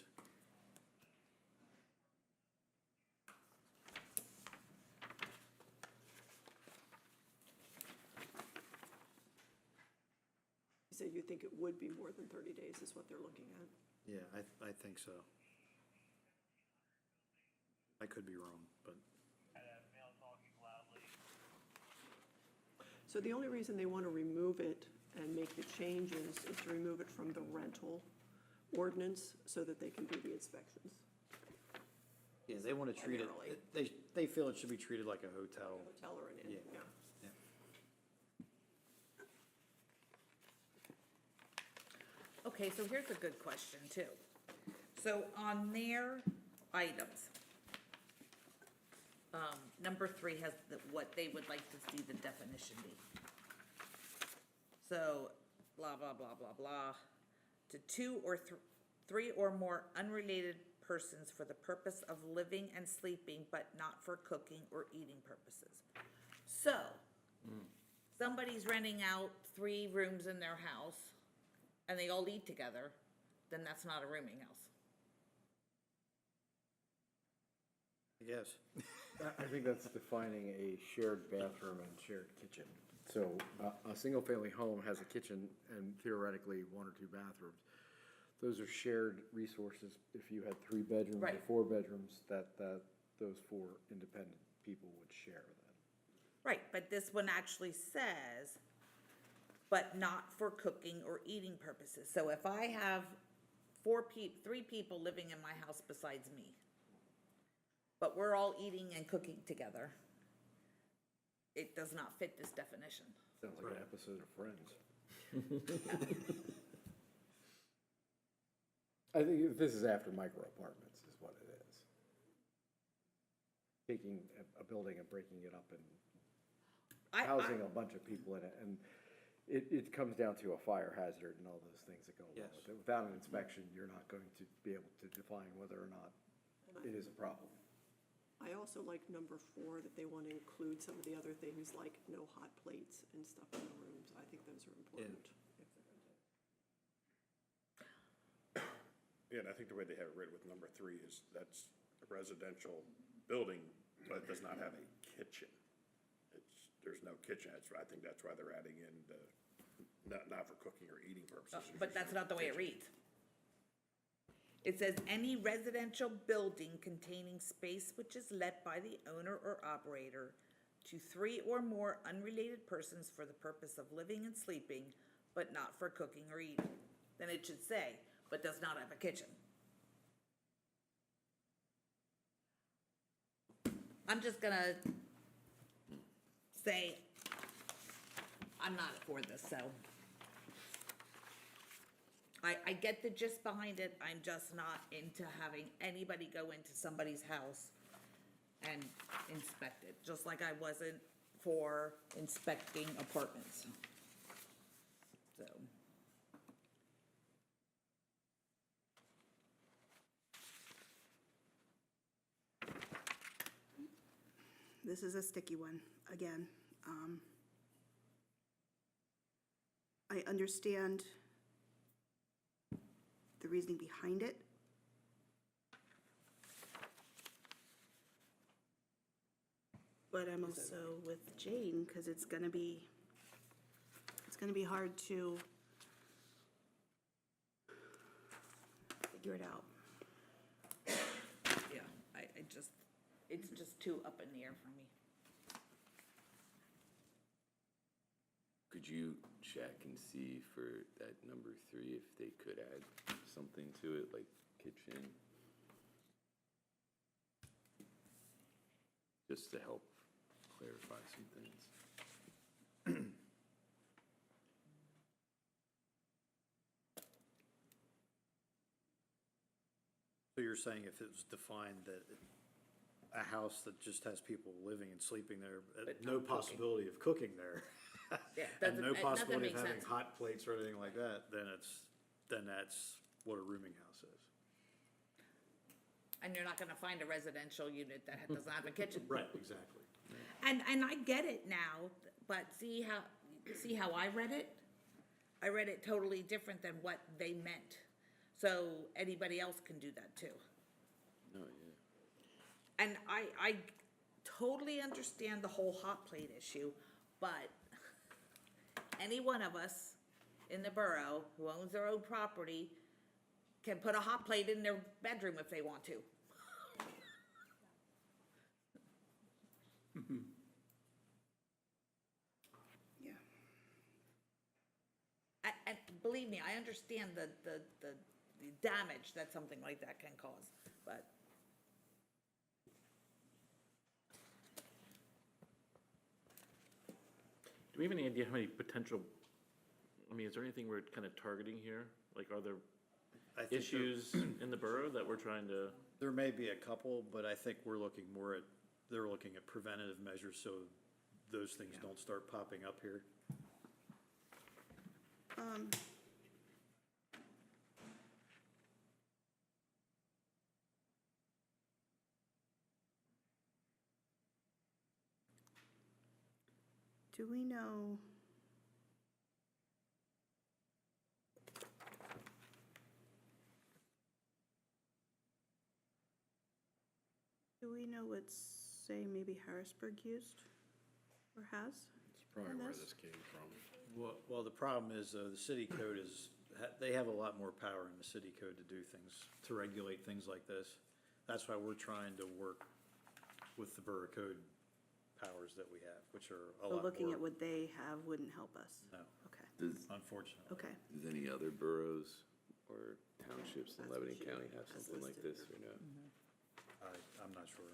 You said you think it would be more than 30 days is what they're looking at. Yeah, I think so. I could be wrong, but So the only reason they want to remove it and make the changes is to remove it from the rental ordinance so that they can do the inspections. yeah, they want to treat it, Primarily. they feel it should be treated like a hotel. Hotel or an inn, Yeah. yeah. Okay, so here's a good question too. So on their items, number 3 has what they would like to see the definition be. So, blah, blah, blah, blah, blah, to 2 or 3 or more unrelated persons for the purpose of living and sleeping, but not for cooking or eating purposes. So, somebody's renting out 3 rooms in their house, and they all eat together, then that's not a rooming house. I guess. I think that's defining a shared bathroom and shared kitchen. So a single-family home has a kitchen and theoretically 1 or 2 bathrooms. Those are shared resources. If you had 3 bedrooms or Right. 4 bedrooms, that those 4 independent people would share that. Right, but this one actually says, but not for cooking or eating purposes. So if I have 3 people living in my house besides me, but we're all eating and cooking together, it does not fit this definition. Sounds like an episode of Friends. I think this is after micro apartments is what it is. Taking a building and breaking it up and housing a bunch of people in it, and it comes down to a fire hazard and all those things that go along Yes. with it. Without an inspection, you're not going to be able to define whether or not it is a problem. I also like number 4, that they want to include some of the other things like no hot plates and stuff in the rooms. I think those are important. if they're gonna do it. Yeah, and I think the way they have it written with number 3 is that's a residential building, but it does not have a kitchen. There's no kitchen, I think that's why they're adding in the, not for cooking or eating purposes. But that's not the way it reads. It says, any residential building containing space which is let by the owner or operator to 3 or more unrelated persons for the purpose of living and sleeping, but not for cooking or eating. Then it should say, but does not have a kitchen. I'm just gonna say, I'm not for this, so. I get the gist behind it, I'm just not into having anybody go into somebody's house and inspect it, just like I wasn't for inspecting apartments. So. This is a sticky one, again. I understand the reasoning behind it. But I'm also with Jane, because it's gonna be hard to figure it out. Yeah, it's just too up in the air for me. Could you check and see for that number 3 if they could add something to it, like kitchen? Just to help clarify some things. So you're saying if it was defined that a house that just has people living and sleeping there, But no not cooking. possibility of cooking there, Yeah, and no nothing possibility of makes having sense. hot plates or anything like that, then that's what a rooming house is. And you're not gonna find a residential unit that doesn't have a kitchen. Right, exactly. And I get it now, but see how I read it? I read it totally different than what they meant. So anybody else can do that too. No, yeah. And I totally understand the whole hot plate issue, but any one of us in the borough who owns their own property can put a hot plate in their bedroom if they want to. Yeah. And believe me, I understand the damage that something like that can cause, but. Do we have any idea how many potential, I mean, is there anything we're kind of targeting here? Like, are there I think there- issues in the borough that we're trying to? There may be a couple, but I think we're looking more at, they're looking at preventative measures so those things don't start popping up here. Do we know? Do we know what, say, maybe Harrisburg used or has? That's probably On where this? this came from. Well, the problem is, the city code is, they have a lot more power in the city code to do things, to regulate things like this. That's why we're trying to work with the borough code powers that we have, which are a So lot looking at more. what they have wouldn't help us? No, Okay, unfortunately. okay. Does any other boroughs or townships in That's what Lebanon she County have has something like listed this or no? I'm not sure.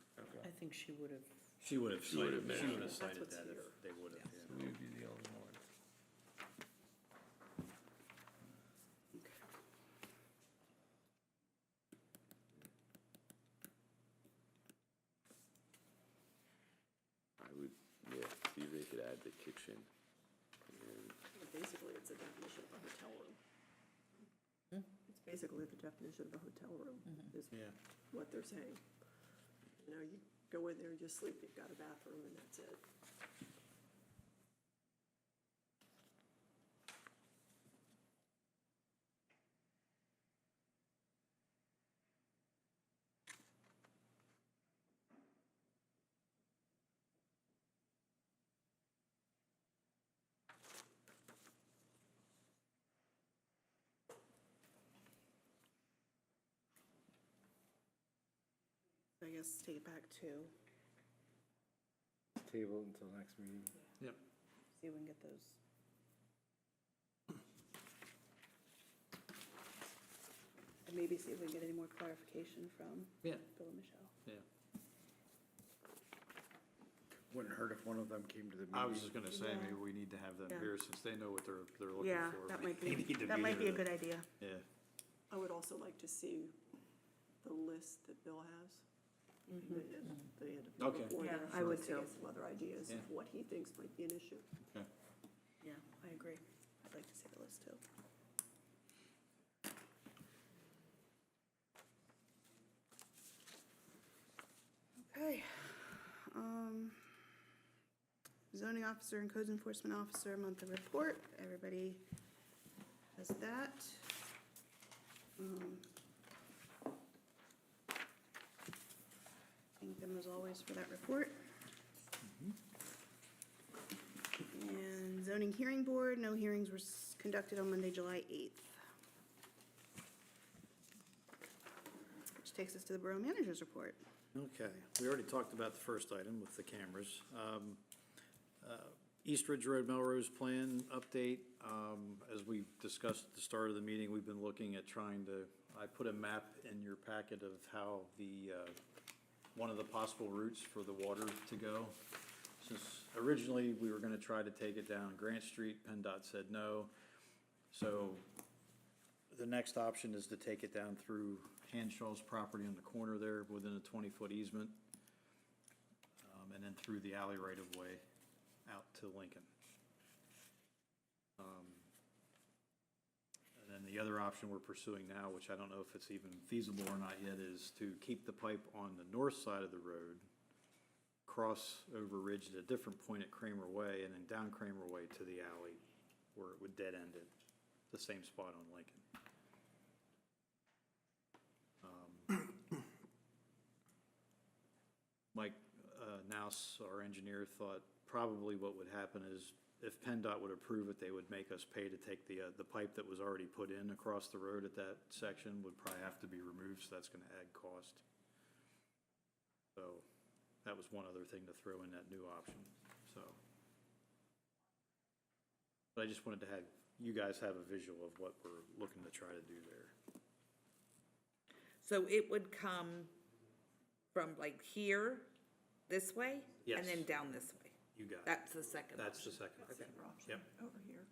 I think she would have. She would have She would cited, have she would mentioned have it. cited That's that what's if they would have, So yeah. we would be the only ones. I would, yeah, see if they could add the kitchen. And Basically, it's a definition of a hotel room. It's basically the definition of a hotel room, is Yeah. what they're saying. You know, you go in there, you sleep, you've got a bathroom, and that's it. guess take it back to, Table until next meeting. Yep. see if we can get those. And maybe see if we can get any more clarification from Yeah, Bill and Michelle. yeah. Wouldn't hurt if one of them came to the meeting. I was just gonna say, Yeah. maybe we need to have them Yeah. here, since they know what they're looking Yeah, for. that might They be, need to that might be a here good idea. to- Yeah, I would also like to see the list that Bill has. That he had to put Okay. before Yeah, there, I so would to too. get some other ideas Yeah. of what he thinks might be an issue. okay. Yeah, I agree. I'd like to see the list too. Okay. Zoning officer and codes enforcement officer monthly report. Everybody has that. Thank them as always for that report. And zoning hearing board, no hearings were conducted on Monday, July 8th. Which takes us to the borough manager's report. Okay, we already talked about the first item with the cameras. East Ridge Road Melrose Plan update. As we discussed at the start of the meeting, we've been looking at trying to, I put a map in your packet of how one of the possible routes for the water to go. Since originally, we were gonna try to take it down Grant Street, PennDOT said no. So the next option is to take it down through Hanshaw's property on the corner there within a 20-foot easement. And then through the alley right of way out to Lincoln. And then the other option we're pursuing now, which I don't know if it's even feasible or not yet, is to keep the pipe on the north side of the road, cross over ridge at a different point at Kramer Way, and then down Kramer Way to the alley where it would dead end at the same spot on Lincoln. Mike Naus, our engineer, thought probably what would happen is if PennDOT would approve it, they would make us pay to take the pipe that was already put in across the road at that section would probably have to be removed, so that's gonna add cost. So that was one other thing to throw in that new option, so. But I just wanted to have, you guys have a visual of what we're looking to try to do there. So it would come from like here, this way? Yes. And then down this way? You got it. That's the second That's option? the second. That's the other option, Yep. over here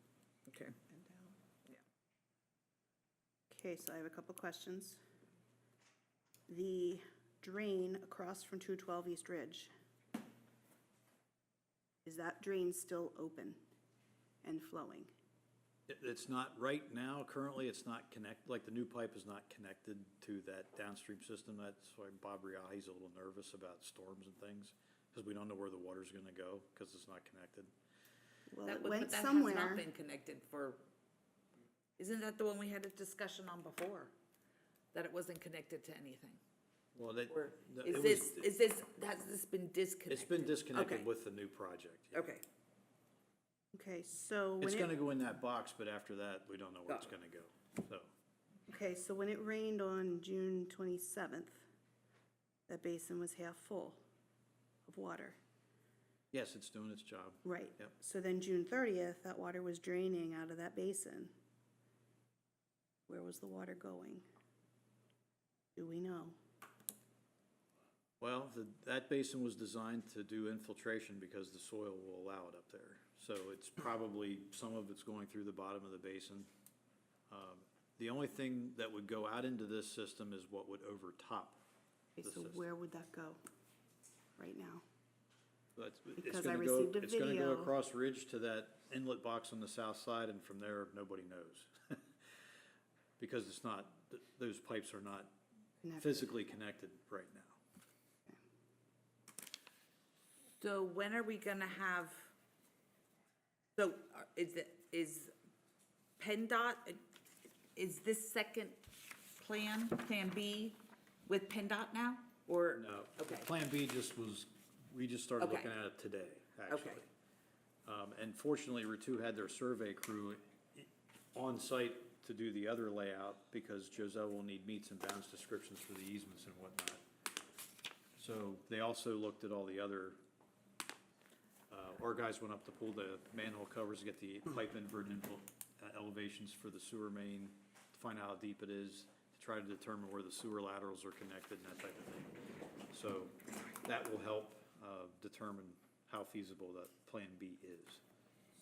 Okay. and down. Okay, so I have a couple questions. The drain across from 212 East Ridge, is that drain still open and flowing? It's not, right now, currently, it's not like the new pipe is not connected to that downstream system. That's why Bob Riahi's a little nervous about storms and things, because we don't know where the water's gonna go, because it's not connected. Well, That it would- went but that has not somewhere. been connected for, isn't that the one we had a discussion on before? That it wasn't connected to anything? Well, that, Or it is was- this, has this been disconnected? It's been disconnected Okay. with the new project. yeah. Okay, Okay, so when It's it, gonna go in that box, but after that, we don't know where it's Got gonna go, so. okay, so when it rained on June 27th, that basin was half full of water. Yes, it's doing its job. Right. Yep. So then June 30th, that water was draining out of that basin. Where was the water going? Do we know? Well, that basin was designed to do infiltration because the soil will allow it up there. So it's probably, some of it's going through the bottom of the basin. The only thing that would go out into this system is what would overtop Okay, the so system. where would that go right now? But it's Because I gonna go, received a it's gonna go video. across ridge to that inlet box on the south side, and from there, nobody knows. Because it's not, those pipes are not Connected. physically connected right now. so when are we gonna have, so is PennDOT, is this second Plan B with PennDOT now? Or? No, Okay. Plan B we just started Okay. looking at it today, actually. Okay. And fortunately, Ritu had their survey crew on site to do the other layout, because Joselle will need meets and bounds descriptions for the easements and whatnot. So they also looked at all the other, our guys went up to pull the manhole covers, get the pipe invert elevations for the sewer main, to find out how deep it is, to try to determine where the sewer laterals are connected and that type of thing. So that will help determine how feasible that Plan B is.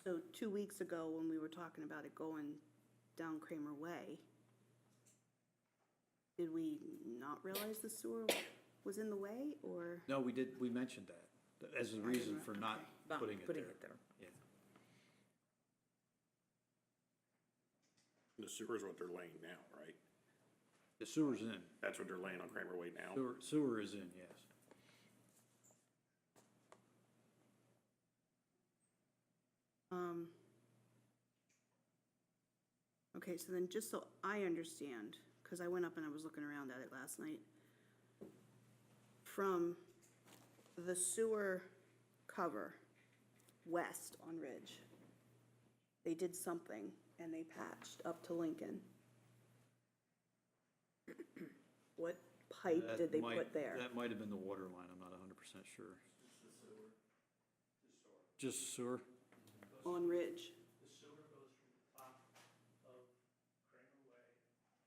So 2 weeks ago, when we were talking about it going down Kramer Way, did we not realize the sewer was in the way, or? No, we did, we mentioned that as a reason for not Not putting it there. Yeah. The sewer's what they're laying now, right? The sewer's in. That's what they're laying on Kramer Way now? Sewer is in, yes. Okay, so then just so I understand, because I went up and I was looking around at it last night. From the sewer cover west on Ridge, they did something and they patched up to Lincoln. What pipe That did they might- put there? That might have been the water line, I'm not 100% sure. Just sewer? On Ridge? The sewer goes from the top of Kramer Way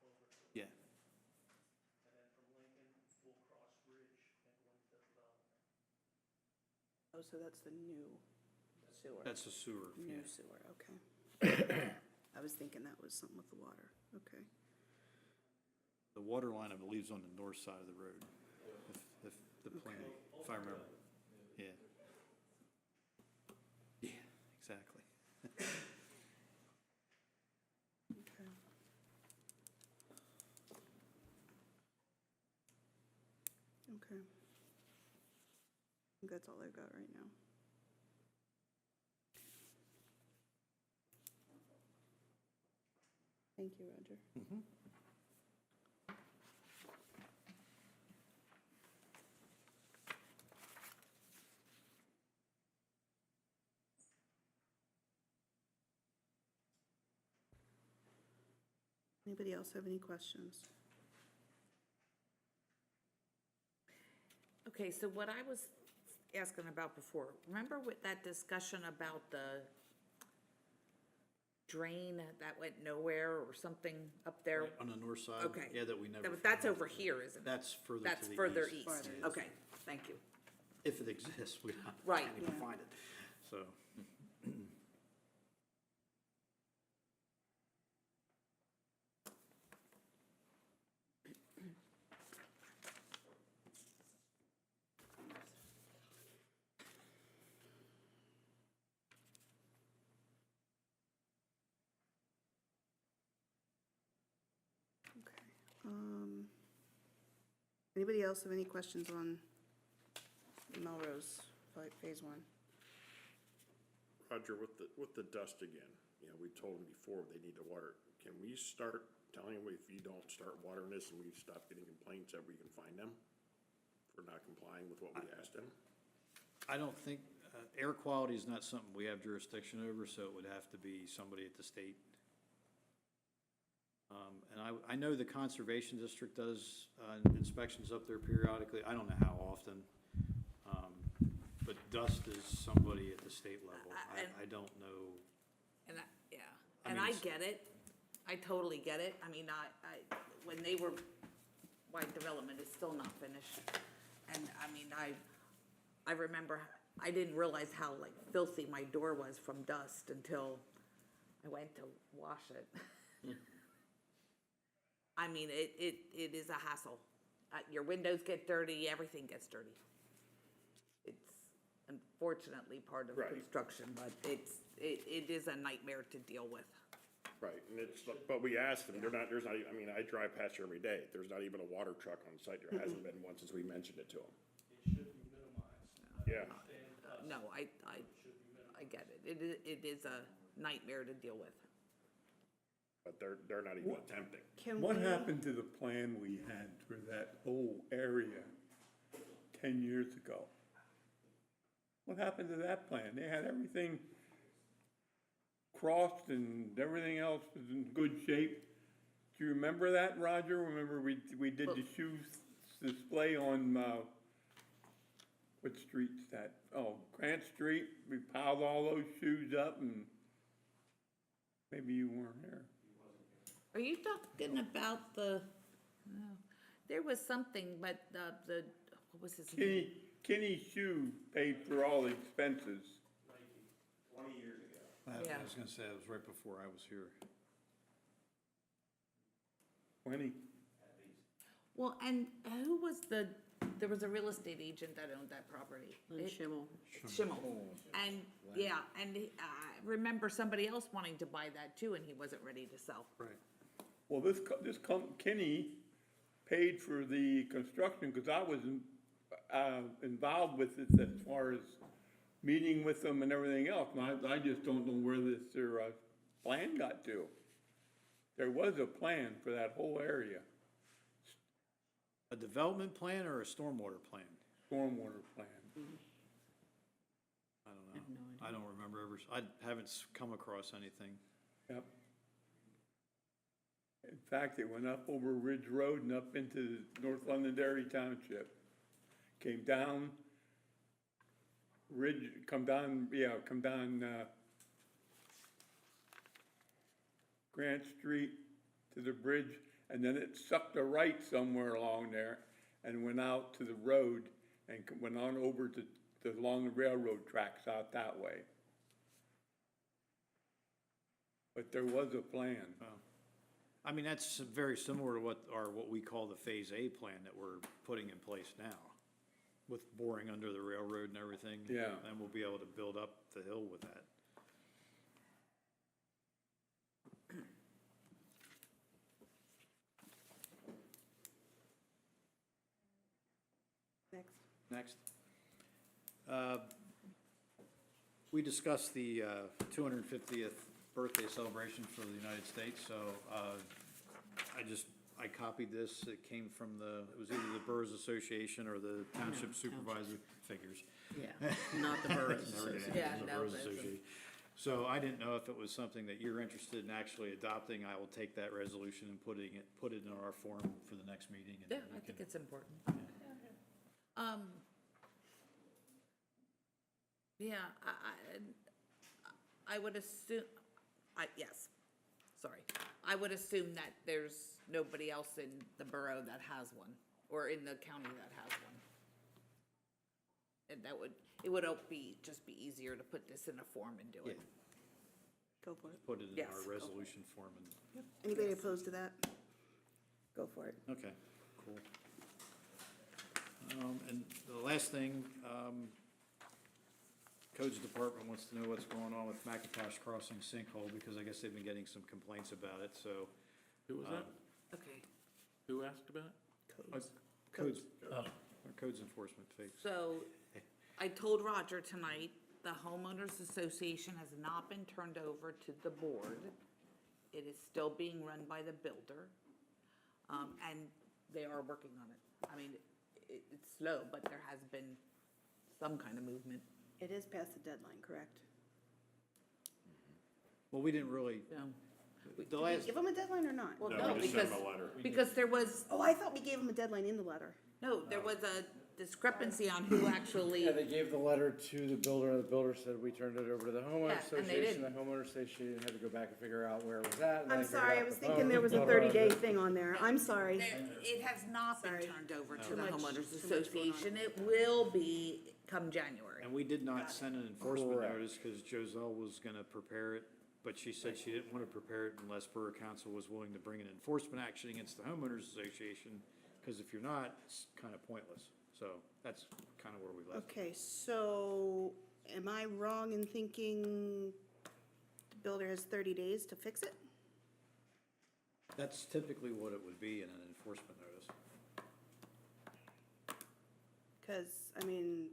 over to, Yeah. and then from Lincoln, we'll cross Ridge and go into development. Oh, so that's the new sewer? That's a sewer, yeah. New sewer, okay. I was thinking that was something with the water, okay. The water line, I believe, is on the north side of the road, if the plan, if I remember. Yeah. Yeah, exactly. Okay. Okay. I think that's all I've got right now. Thank you, Roger. Anybody else have any questions? Okay, so what I was asking about before, remember with that discussion about the drain that went nowhere or something up there? Right, on the north side? Okay. Yeah, that we never. That's found. over here, isn't it? That's further to the east. That's further east. Farther east. Okay, thank you. If it exists, we Right. can't even Yeah. find it, so. Okay. Anybody else have any questions on Melrose Phase 1? Roger, with the dust again, you know, we told them before they need to water. Can we start telling them if you don't start watering this and we stop getting complaints that we can find them for not complying with what we asked them? I don't think, air quality is not something we have jurisdiction over, so it would have to be somebody at the state. And I know the Conservation District does inspections up there periodically. I don't know how often. But dust is somebody at the state level. I don't know. And yeah, I and mean, I it's- get it. I totally get it. I mean, when they were, wide development is still not finished. And I mean, I remember, I didn't realize how like filthy my door was from dust until I went to wash it. I mean, it is a hassle. Your windows get dirty, everything gets dirty. It's unfortunately part of Right. construction, but it is a nightmare to deal with. Right, and it's, but we asked them, there's not, I mean, I drive past here every day. There's not even a water truck on site. There hasn't been one since we mentioned it to them. It should be minimized. Yeah. No, I get it. It is a nightmare to deal with. But they're not even attempting. Can What we- happened to the plan we had for that whole area 10 years ago? What happened to that plan? They had everything crossed and everything else was in good shape. Do you remember that, Roger? Remember we did the shoe display on What street's that? Oh, Grant Street, we piled all those shoes up and maybe you weren't here. Are you talking about the, no, there was something, but what was his name? Kenny Shoe paid for all the expenses. Yeah. I was gonna say, it was right before I was here. 20. Well, and who was there was a real estate agent that owned that property. Lynn Schimmel. Schimmel. And, yeah, and I remember somebody else wanting to buy that too, and he wasn't ready to sell. Right. Well, Kenny paid for the construction, because I was involved with it as far as meeting with them and everything else, and I just don't know where their plan got to. There was a plan for that whole area, A development plan or a stormwater plan? stormwater plan. I don't know. I don't remember I haven't come across anything. Yep. In fact, it went up over Ridge Road and up into North Londonderry Township. Came down come down Grant Street to the bridge, and then it sucked a right somewhere along there and went out to the road and went on over to along the railroad tracks out that way. But there was a plan. I mean, that's very similar to what we call the Phase A plan that we're putting in place now, with boring under the railroad and everything. Yeah. And we'll be able to build up the hill with that. Next. Next. We discussed the 250th birthday celebration for the United States, so I copied this. It came from it was either the Boroughs Association or the Township Supervisor figures. Yeah, not the boroughs. Never did. Yeah, It was the no, Boroughs that's- Association. So I didn't know if it was something that you're interested in actually adopting. I will take that resolution and put it in our form for the next meeting. And Yeah, we I think can- it's important. Yeah, I would assume, yes, sorry. I would assume that there's nobody else in the borough that has one, or in the county that has one. And it would just be easier to put this in a form and do it. Yeah. Go for it. Put it in Yes, our go for it. resolution form and, Anybody opposed to that? Go for it. okay, cool. And the last thing, Codes Department wants to know what's going on with McIntosh Crossing sinkhole, because I guess they've been getting some complaints about it, so. Who was that? Okay, Who asked about it? Codes, Oh. our codes enforcement folks. so I told Roger tonight, the homeowners association has not been turned over to the board. It is still being run by the builder, and they are working on it. I mean, it's slow, but there has been some kind of movement. It is past the deadline, correct? Well, we didn't really, So, the Did we last, give them a deadline or not? well, No, no, we just sent because, them a letter. because there was, Oh, I thought we gave them a deadline in the letter. no, there was a discrepancy on who actually, Yeah, they gave the letter to the builder, and the builder said we turned it over to the homeowner Yeah, and they association. didn't. The homeowner association had to go back and figure out where it was at. and then I'm they figured sorry, I out was the thinking there was a builder- 30-day thing on there. I'm sorry. it has not been Sorry. turned over to Too the much- homeowners too much going on. association. It will be come January. and we did not send an enforcement Correct. notice, because Joselle was gonna prepare it, but she said she didn't wanna prepare it unless Borough Council was willing to bring an enforcement action against the homeowners association, because if you're not, it's kinda pointless. So that's kinda where we left it. Okay, so am I wrong in thinking the builder has 30 days to fix it? That's typically what it would be in an enforcement notice. Because, I mean,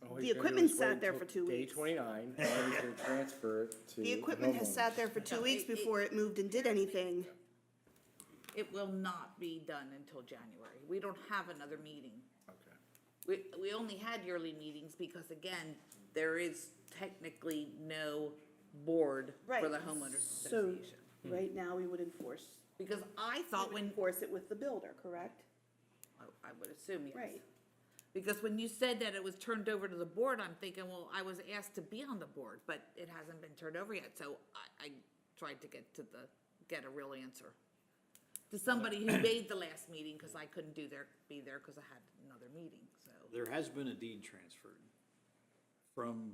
All The he's gonna do equipment is sat wait there till for 2 Day weeks. 29, and then he's gonna transfer it to the equipment has sat there for 2 weeks before it moved and did anything. It will not be done until January. We don't have another meeting. Okay. We only had yearly meetings because, again, there is technically no board for Right. the homeowners So, association. right now, we would enforce, Because I thought when, enforce it with the builder, correct? I would assume, yes. Right. Because when you said that it was turned over to the board, I'm thinking, well, I was asked to be on the board, but it hasn't been turned over yet, so I tried to get a real answer. To somebody who made the last meeting, because I couldn't be there because I had another meeting, so. There has been a deed transferred from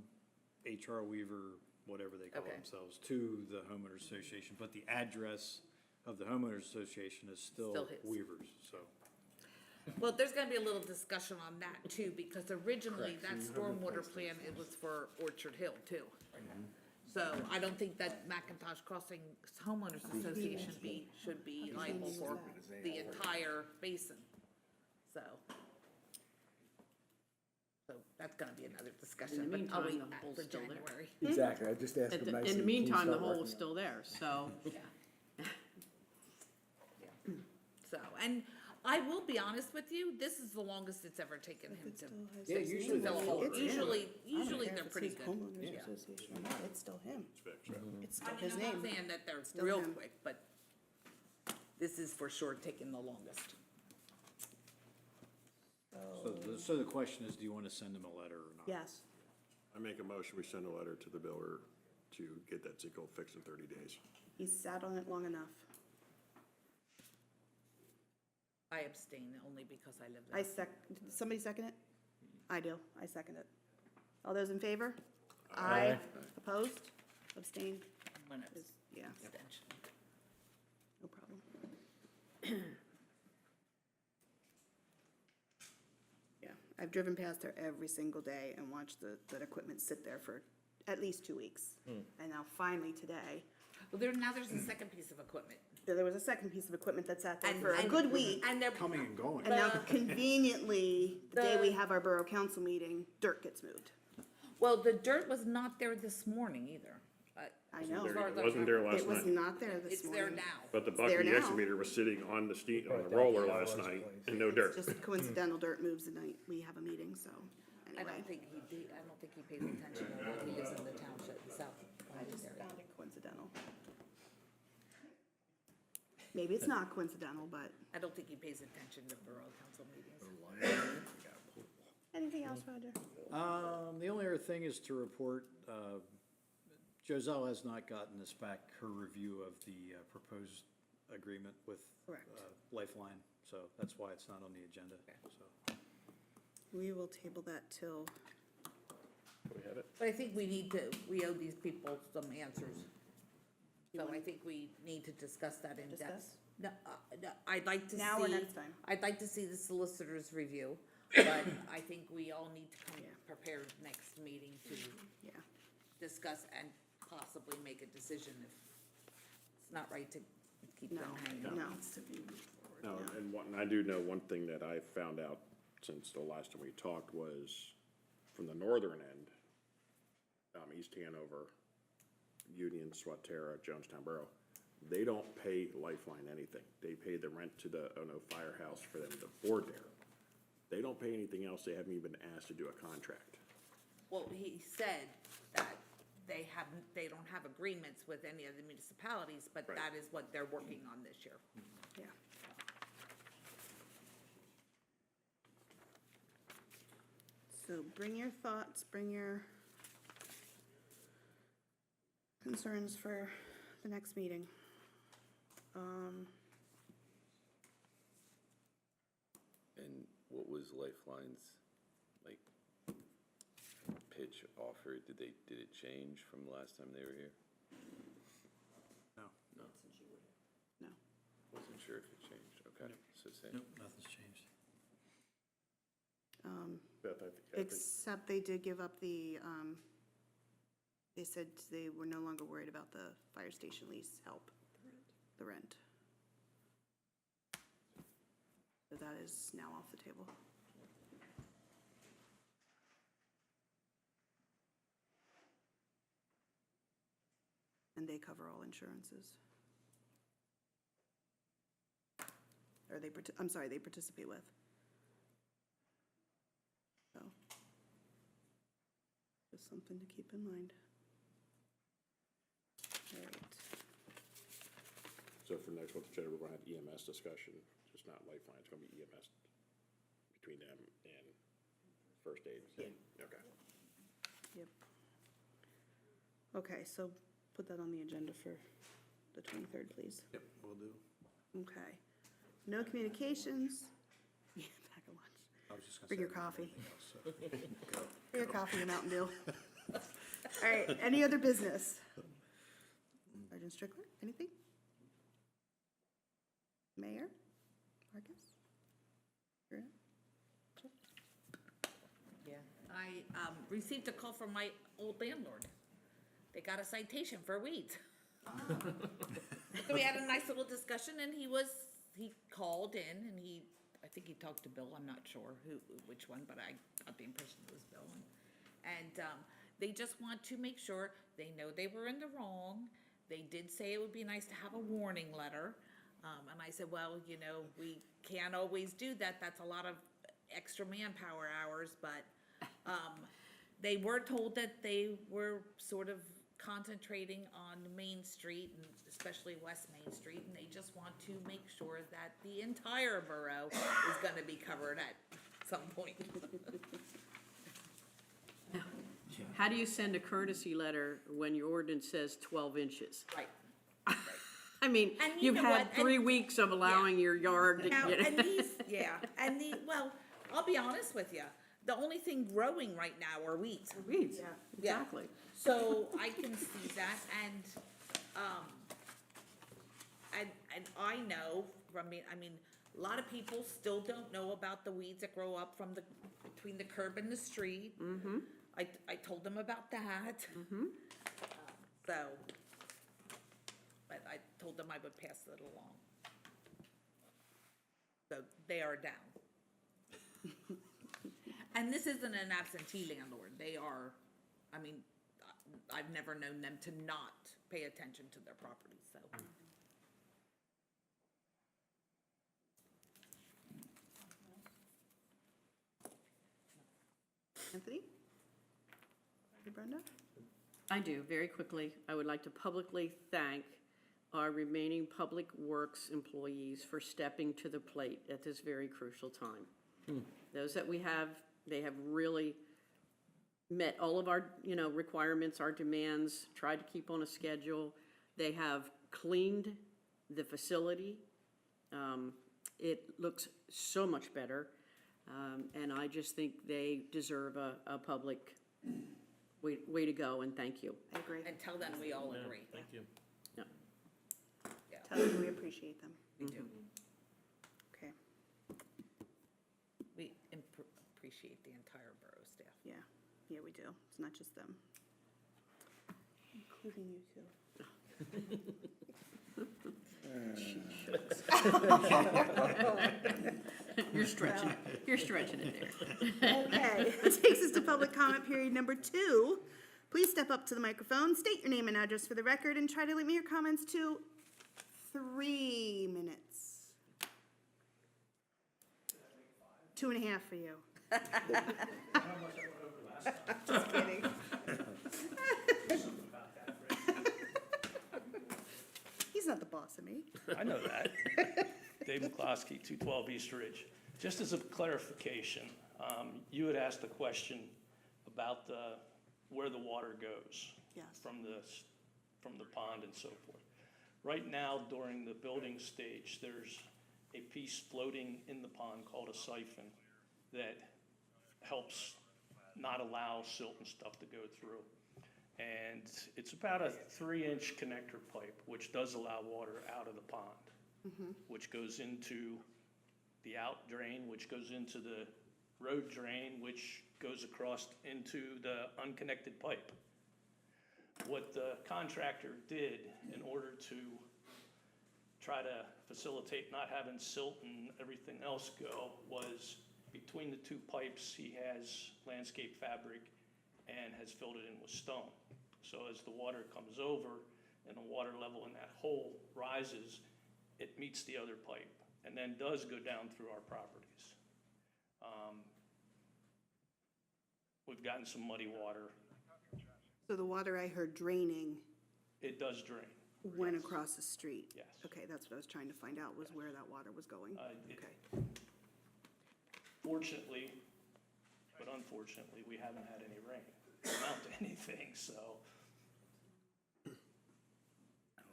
H.R. Weaver, whatever they call Okay. themselves, to the homeowners association, but the address of the homeowners association is still Still his. Weaver's, so. Well, there's gonna be a little discussion on that too, because originally that stormwater plan, it was for Orchard Hill too. So I don't think that McIntosh Crossing homeowners association should be liable for the entire basin, so. So that's gonna be another discussion, but I'll meantime, wait the that hole's for still there. January. Exactly, I just asked him nicely. In the can you meantime, the start hole working is on it? still there, so. So, and I will be honest with you, this is the longest it's ever taken him to. Yeah, usually fill a that's hole. what- Usually they're pretty good. Homeowners Association, or not, it's still him. It's still I mean, his I'm not name. saying that they're Still real him. quick, but this is for sure taking the longest. So the question is, do you want to send them a letter or not? Yes. I make a motion, we send a letter to the builder to get that sinkhole fixed in 30 days. He's sat on it long enough. I abstain only because I live I there. did somebody second it? I do, I second it. All those in favor? Aye. Opposed? Abstained? One abs- Yeah, abstention. no problem. Yeah, I've driven past there every single day and watched that equipment sit there for at least 2 weeks. And now finally today, Well, there's a second piece of equipment. there was a second piece of equipment that sat there And- for a and- good week. And they're, Coming and going. And now conveniently, the day we the- have our borough council meeting, dirt gets moved. well, the dirt was not there this morning either. I know. It wasn't there last It was night. not there this It's there morning. now. But the It's there bucket now. excavator was sitting on the roller last night and no dirt. Just coincidental dirt moves the night we have a meeting, so, I anyway. don't think he pays attention to that. He lives in the township, south. I just found it coincidental. Maybe it's not coincidental, but. I don't think he pays attention to borough council meetings. Anything else, Roger? The only other thing is to report, Joselle has not gotten us back her review of the proposed agreement with Correct. Lifeline, so that's why it's not on the agenda, so. We will table that till, We had it. But I think we owe these people some answers. So I think we need to discuss that in depth. Discuss? No, I'd like to see. Now or next time? I'd like to see the solicitor's review, but I think we all need to come Yeah. prepared next meeting to yeah. discuss and possibly make a decision if it's not right to keep No, them hanging. no. No, and I do know one thing that I found out since the last time we talked was from the northern end, East Hanover, Union, Swatera, Jonestown Borough, they don't pay Lifeline anything. They pay the rent to the Ono Firehouse for them to board there. They don't pay anything else. They haven't even been asked to do a contract. Well, he said that they don't have agreements with any of the municipalities, but Right. that is what they're working on this year. Yeah. So bring your thoughts, bring your concerns for the next meeting. And what was Lifeline's, like, pitch offer? Did it change from the last time they were here? No, No, No. wasn't sure if it changed, okay, so same. nope, nothing's changed. Beth, I think. Except they did give up they said they were no longer worried about the fire station lease help. The rent. So that is now off the table. And they cover all insurances. Or I'm sorry, they participate with. So, just something to keep in mind. All right. So for next month's agenda, we're gonna have EMS discussion, just not Lifeline, it's gonna be EMS between them and first aid. Okay. Yep. Okay, so put that on the agenda for the 23rd, please. Yep, will do. Okay. No communications. Yeah, pack a lunch. I was just gonna Bring say your I didn't have coffee. anything else, so. Bring your coffee and Mountain Dew. All right, any other business? Sergeant Strickler, anything? Mayor? Marcus? You're in? Yeah. I received a call from my old landlord. They got a citation for weeds. So we had a nice little discussion, and he called in, and I think he talked to Bill, I'm not sure which one, but I got the impression it was Bill. And they just want to make sure they know they were in the wrong. They did say it would be nice to have a warning letter. And I said, well, you know, we can't always do that. That's a lot of extra manpower hours, but they were told that they were sort of concentrating on Main Street, and especially West Main Street, and they just want to make sure that the entire borough is gonna be covered at some point. How do you send a courtesy letter when your ordinance says 12 inches? Right. I mean, And you you've know had what? 3 weeks of allowing your yard to Now, get. well, I'll be honest with you, the only thing growing right now are weeds. Weeds, Yeah. exactly. So I can see that, and I know from me, I mean, a lot of people still don't know about the weeds that grow up between the curb and the street. Mm-hmm. I told them about that. Mm-hmm. So, but I told them I would pass it along. So they are down. And this isn't an absentee landlord. They are, I mean, I've never known them to not pay attention to their property, so. Anthony? Hey, Brenda? I do, very quickly. I would like to publicly thank our remaining Public Works employees for stepping to the plate at this very crucial time. Those that we have, they have really met all of our, requirements, our demands, tried to keep on a schedule. They have cleaned the facility. It looks so much better. And I just think they deserve a public way to go, and thank you. I agree. And tell them we all agree. Thank you. Yeah. Tell them we appreciate them. We do. Okay, We appreciate the entire borough staff. yeah, we do. It's not just them. Including you two. You're stretching it there. Okay, that takes us to public comment period number 2. Please step up to the microphone, state your name and address for the record, and try to limit your comments to 3 minutes. 2.5 for you. Just kidding. He's not the boss of me. I know that. Dave McCloskey, 212 East Ridge. Just as a clarification, you had asked a question about where the water goes. Yes. From the pond and so forth. Right now, during the building stage, there's a piece floating in the pond called a siphon that helps not allow silt and stuff to go through. And it's about a 3-inch connector pipe, which does allow water out of the pond, which goes into the out drain, which goes into the road drain, which goes across into the unconnected pipe. What the contractor did in order to try to facilitate not having silt and everything else go was between the 2 pipes, he has landscape fabric and has filled it in with stone. So as the water comes over and the water level in that hole rises, it meets the other pipe and then does go down through our properties. We've gotten some muddy water. So the water I heard draining It does drain. went across the street? Yes. Okay, that's what I was trying to find out, was where that water was going. It- Okay. Fortunately, but unfortunately, unfortunately, we haven't had any rain, amount to anything, so.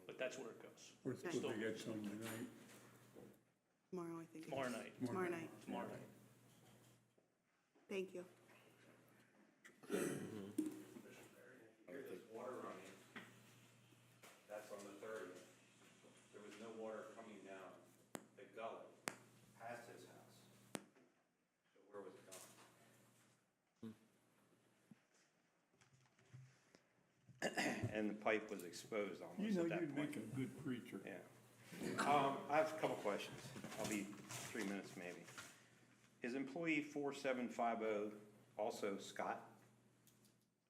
But that's where it goes. We're supposed to get some tonight. Tomorrow, I think. it Tomorrow is. night. Tomorrow night. Tomorrow night. Thank you. There's water running, that's on the 30th. There was no water coming down the gully past his house. So where was it going? And the pipe was exposed You almost know, at that you'd point. make a good preacher. Yeah. I have a couple questions. I'll be 3 minutes maybe. Is employee 4750 also Scott?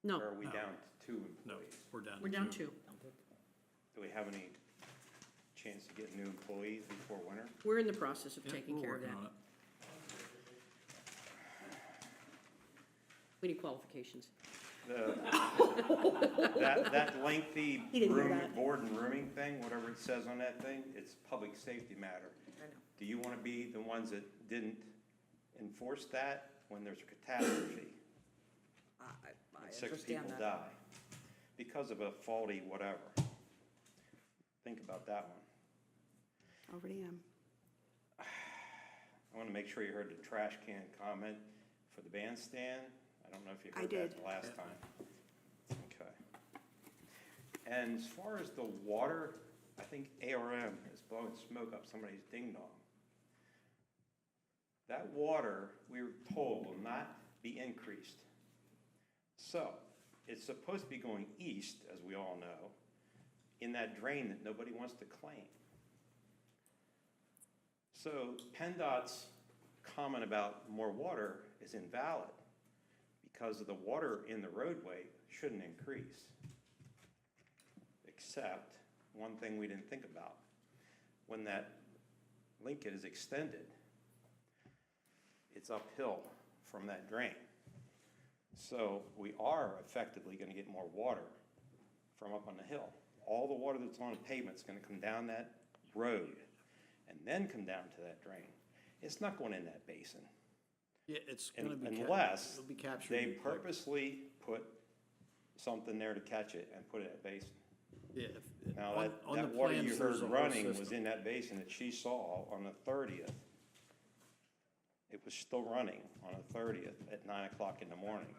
No, Or are we No. down to 2 No, employees? we're down. we're to down two. 2. Do we have any chance to get new employees before winter? We're in the process of Yeah, taking we're care of working that. on it. We need qualifications. That lengthy He didn't hear room, that. board and rooming thing, whatever it says on that thing, it's public safety matter. I know. Do you want to be the ones that didn't enforce that when there's a catastrophe? I and 6 understand people that. die because of a faulty whatever. Think about that one. Already am. I want to make sure you heard the trash can comment for the bandstand. I don't know if you I heard did. that the last time. Okay. And as far as the water, I think ARM is blowing smoke up somebody's ding dong. That water, we were told, will not be increased. So, it's supposed to be going east, as we all know, in that drain that nobody wants to claim. So PennDOT's comment about more water is invalid because of the water in the roadway shouldn't increase. Except one thing we didn't think about. When that Lincoln is extended, it's uphill from that drain. So we are effectively gonna get more water from up on the hill. All the water that's on the pavement's gonna come down that road and then come down to that drain. It's not going in that basin. Yeah, it's gonna be. Unless it'll be captured they in pipe. purposely put something there to catch it and put it in a basin. Yeah. Now, on that the water you plans, heard there's a whole running was system. in that basin that she saw on the 30th. It was still running on the 30th at 9 o'clock in the morning.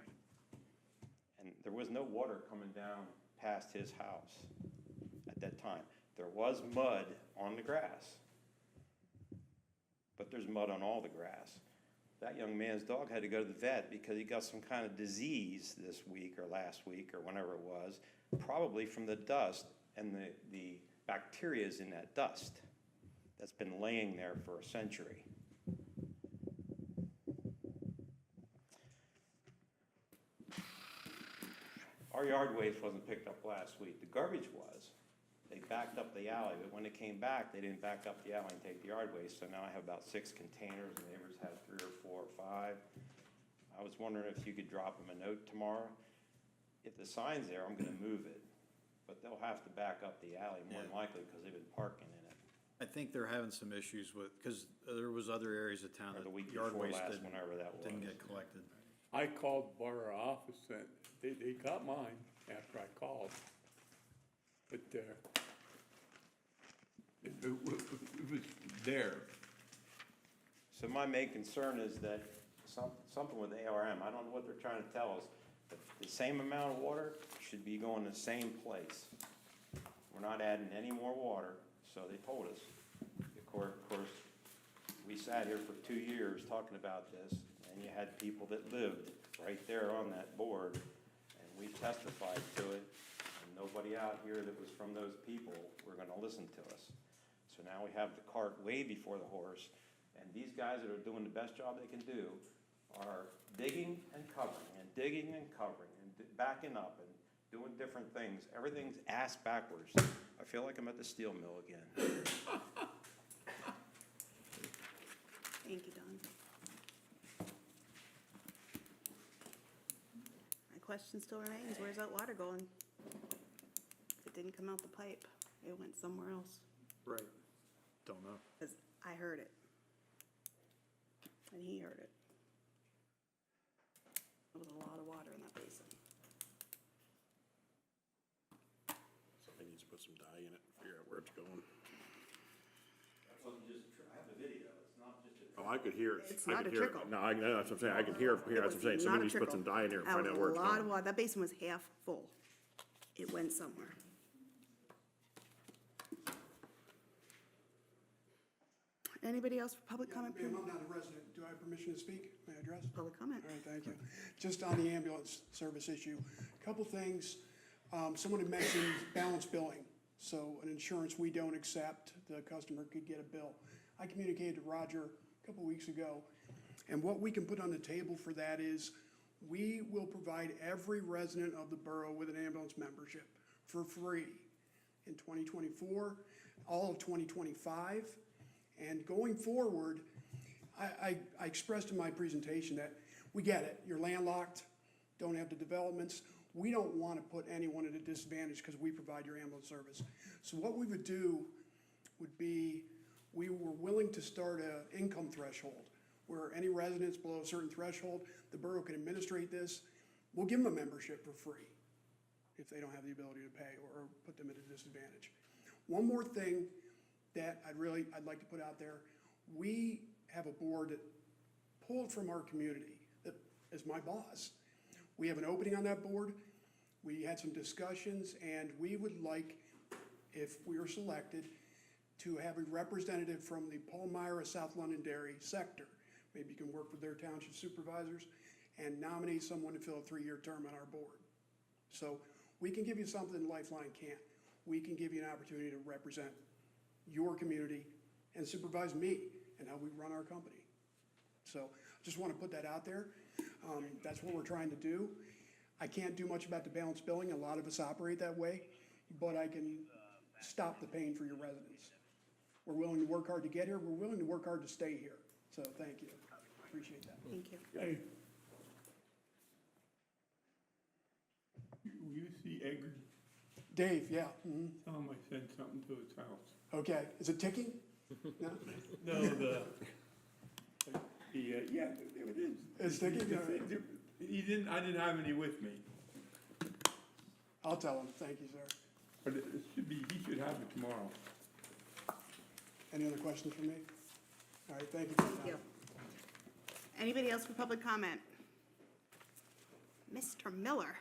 And there was no water coming down past his house at that time. There was mud on the grass. But there's mud on all the grass. That young man's dog had to go to the vet because he got some kind of disease this week or last week or whenever it was, probably from the dust and the bacteria is in that dust that's been laying there for a century. Our yard waste wasn't picked up last week. The garbage was. They backed up the alley, but when they came back, they didn't back up the alley and take the yard waste. So now I have about 6 containers, the neighbors have 3 or 4 or 5. I was wondering if you could drop them a note tomorrow. If the sign's there, I'm gonna move it, but they'll have to back up the alley more than likely because they've been parking in it. I think they're having some issues with, because there was other areas of town Or that the week yard before waste last, didn't, whenever that was. didn't get collected. I called borough office and they got mine after I called. But, it was there. So my main concern is that something with ARM, I don't know what they're trying to tell us, but the same amount of water should be going to the same place. We're not adding any more water, so they told us. Of course, we sat here for 2 years talking about this, and you had people that lived right there on that board, and we testified to it, and nobody out here that was from those people were gonna listen to us. So now we have the cart way before the horse, and these guys that are doing the best job they can do are digging and covering, and digging and covering, and backing up, and doing different things. Everything's ass backwards. I feel like I'm at the steel mill again. Thank you, Don. My question still remains, where's that water going? It didn't come out the pipe. It went somewhere else. Right. Don't know. 'Cause I heard it. And he heard it. put some dye in it, figure out where it's going. I have the video, it's not just a. Oh, I could hear it. It's I not could a hear it. trickle. No, I know, that's what I'm saying. I can hear it from here. That's what I'm saying. Somebody needs to put some dye in here and find out where it's A lot of going. water. That basin was half full. It went somewhere. Anybody else for public comment? Ma'am, I'm not a resident. Do I have permission to speak? May I address? Public comment. All right, thank you. Just on the ambulance service issue, a couple things. Someone had mentioned balance billing. So an insurance we don't accept, the customer could get a bill. I communicated to Roger a couple weeks ago, and what we can put on the table for that is we will provide every resident of the borough with an ambulance membership for free in 2024, all of 2025. And going forward, I expressed in my presentation that we get it, you're landlocked, don't have the developments. We don't want to put anyone at a disadvantage because we provide your ambulance service. So what we would do would be, we were willing to start an income threshold where any residents below a certain threshold, the borough can administrate this. We'll give them a membership for free if they don't have the ability to pay or put them at a disadvantage. One more thing that I'd like to put out there. We have a board that pulled from our community that is my boss. We have an opening on that board. We had some discussions, and we would like, if we are selected, to have a representative from the Palmyra South London Dairy sector. Maybe you can work with their township supervisors and nominate someone to fill a 3-year term on our board. So we can give you something Lifeline can't. We can give you an opportunity to represent your community and supervise me and how we run our company. So I just want to put that out there. That's what we're trying to do. I can't do much about the balance billing. A lot of us operate that way, but I can stop the pain for your residents. We're willing to work hard to get here. We're willing to work hard to stay here. So thank you. Appreciate that. Thank you. Hey. You see Edgar? Dave, yeah. Mhm. Tell him I said something to his house. Okay. Is it ticking? No? No, yeah, it is. It's ticking? The thing- I didn't have any with me, I'll tell him. Thank you, sir. but it should be, he should have it tomorrow. Any other questions for me? All right, thank you for your Thank you. time. Anybody else for public comment? Mr. Miller.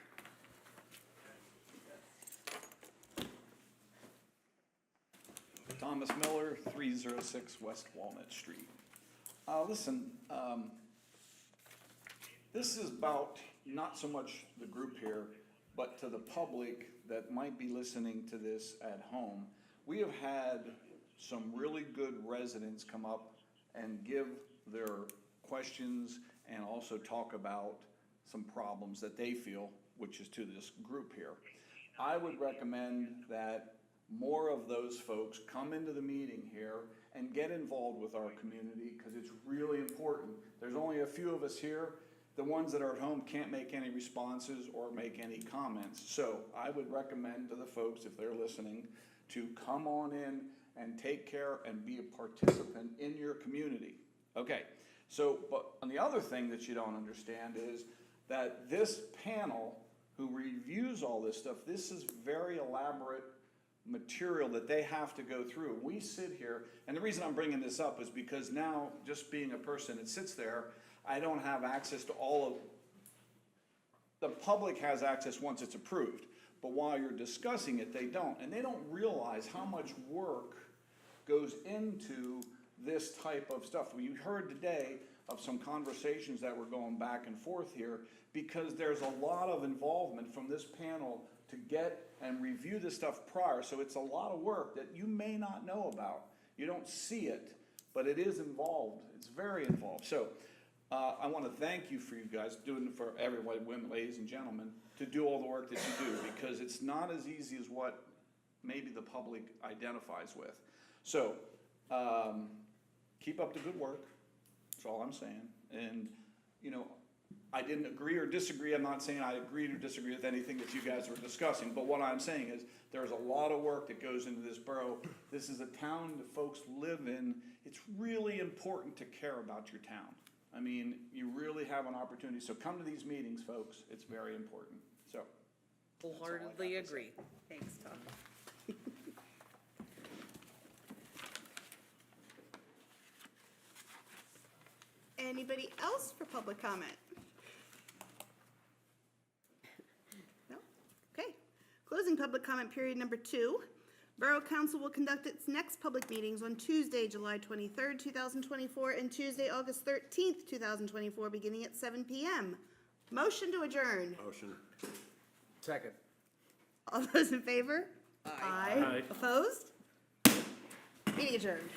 Thomas Miller, 306 West Walnut Street. Listen, this is about not so much the group here, but to the public that might be listening to this at home. We have had some really good residents come up and give their questions and also talk about some problems that they feel, which is to this group here. I would recommend that more of those folks come into the meeting here and get involved with our community, because it's really important. There's only a few of us here. The ones that are at home can't make any responses or make any comments. So I would recommend to the folks, if they're listening, to come on in and take care and be a participant in your community. Okay, so, but on the other thing that you don't understand is that this panel who reviews all this stuff, this is very elaborate material that they have to go through. We sit here, and the reason I'm bringing this up is because now, just being a person that sits there, I don't have access to all of, the public has access once it's approved, but while you're discussing it, they don't, and they don't realize how much work goes into this type of stuff. We heard today of some conversations that were going back and forth here, because there's a lot of involvement from this panel to get and review this stuff prior, so it's a lot of work that you may not know about. You don't see it, but it is involved. It's very involved. So I want to thank you for you guys doing it, for everyone, women, ladies and gentlemen, to do all the work that you do, because it's not as easy as what maybe the public identifies with. So keep up the good work. That's all I'm saying. And, you know, I didn't agree or disagree. I'm not saying I agreed or disagree with anything that you guys were discussing, but what I'm saying is there's a lot of work that goes into this borough. This is a town that folks live in. It's really important to care about your town. I mean, you really have an opportunity. So come to these meetings, folks. It's very important. So. Wholeheartedly agree. Thanks, Tom. Anybody else for public comment? No? Okay. Closing public comment period number 2. Borough Council will conduct its next public meetings on Tuesday, July 23rd, 2024, and Tuesday, August 13th, 2024, beginning at 7 p.m. Motion to adjourn. Motion. Second. All those in favor? Aye. Aye. Opposed? Meeting adjourned.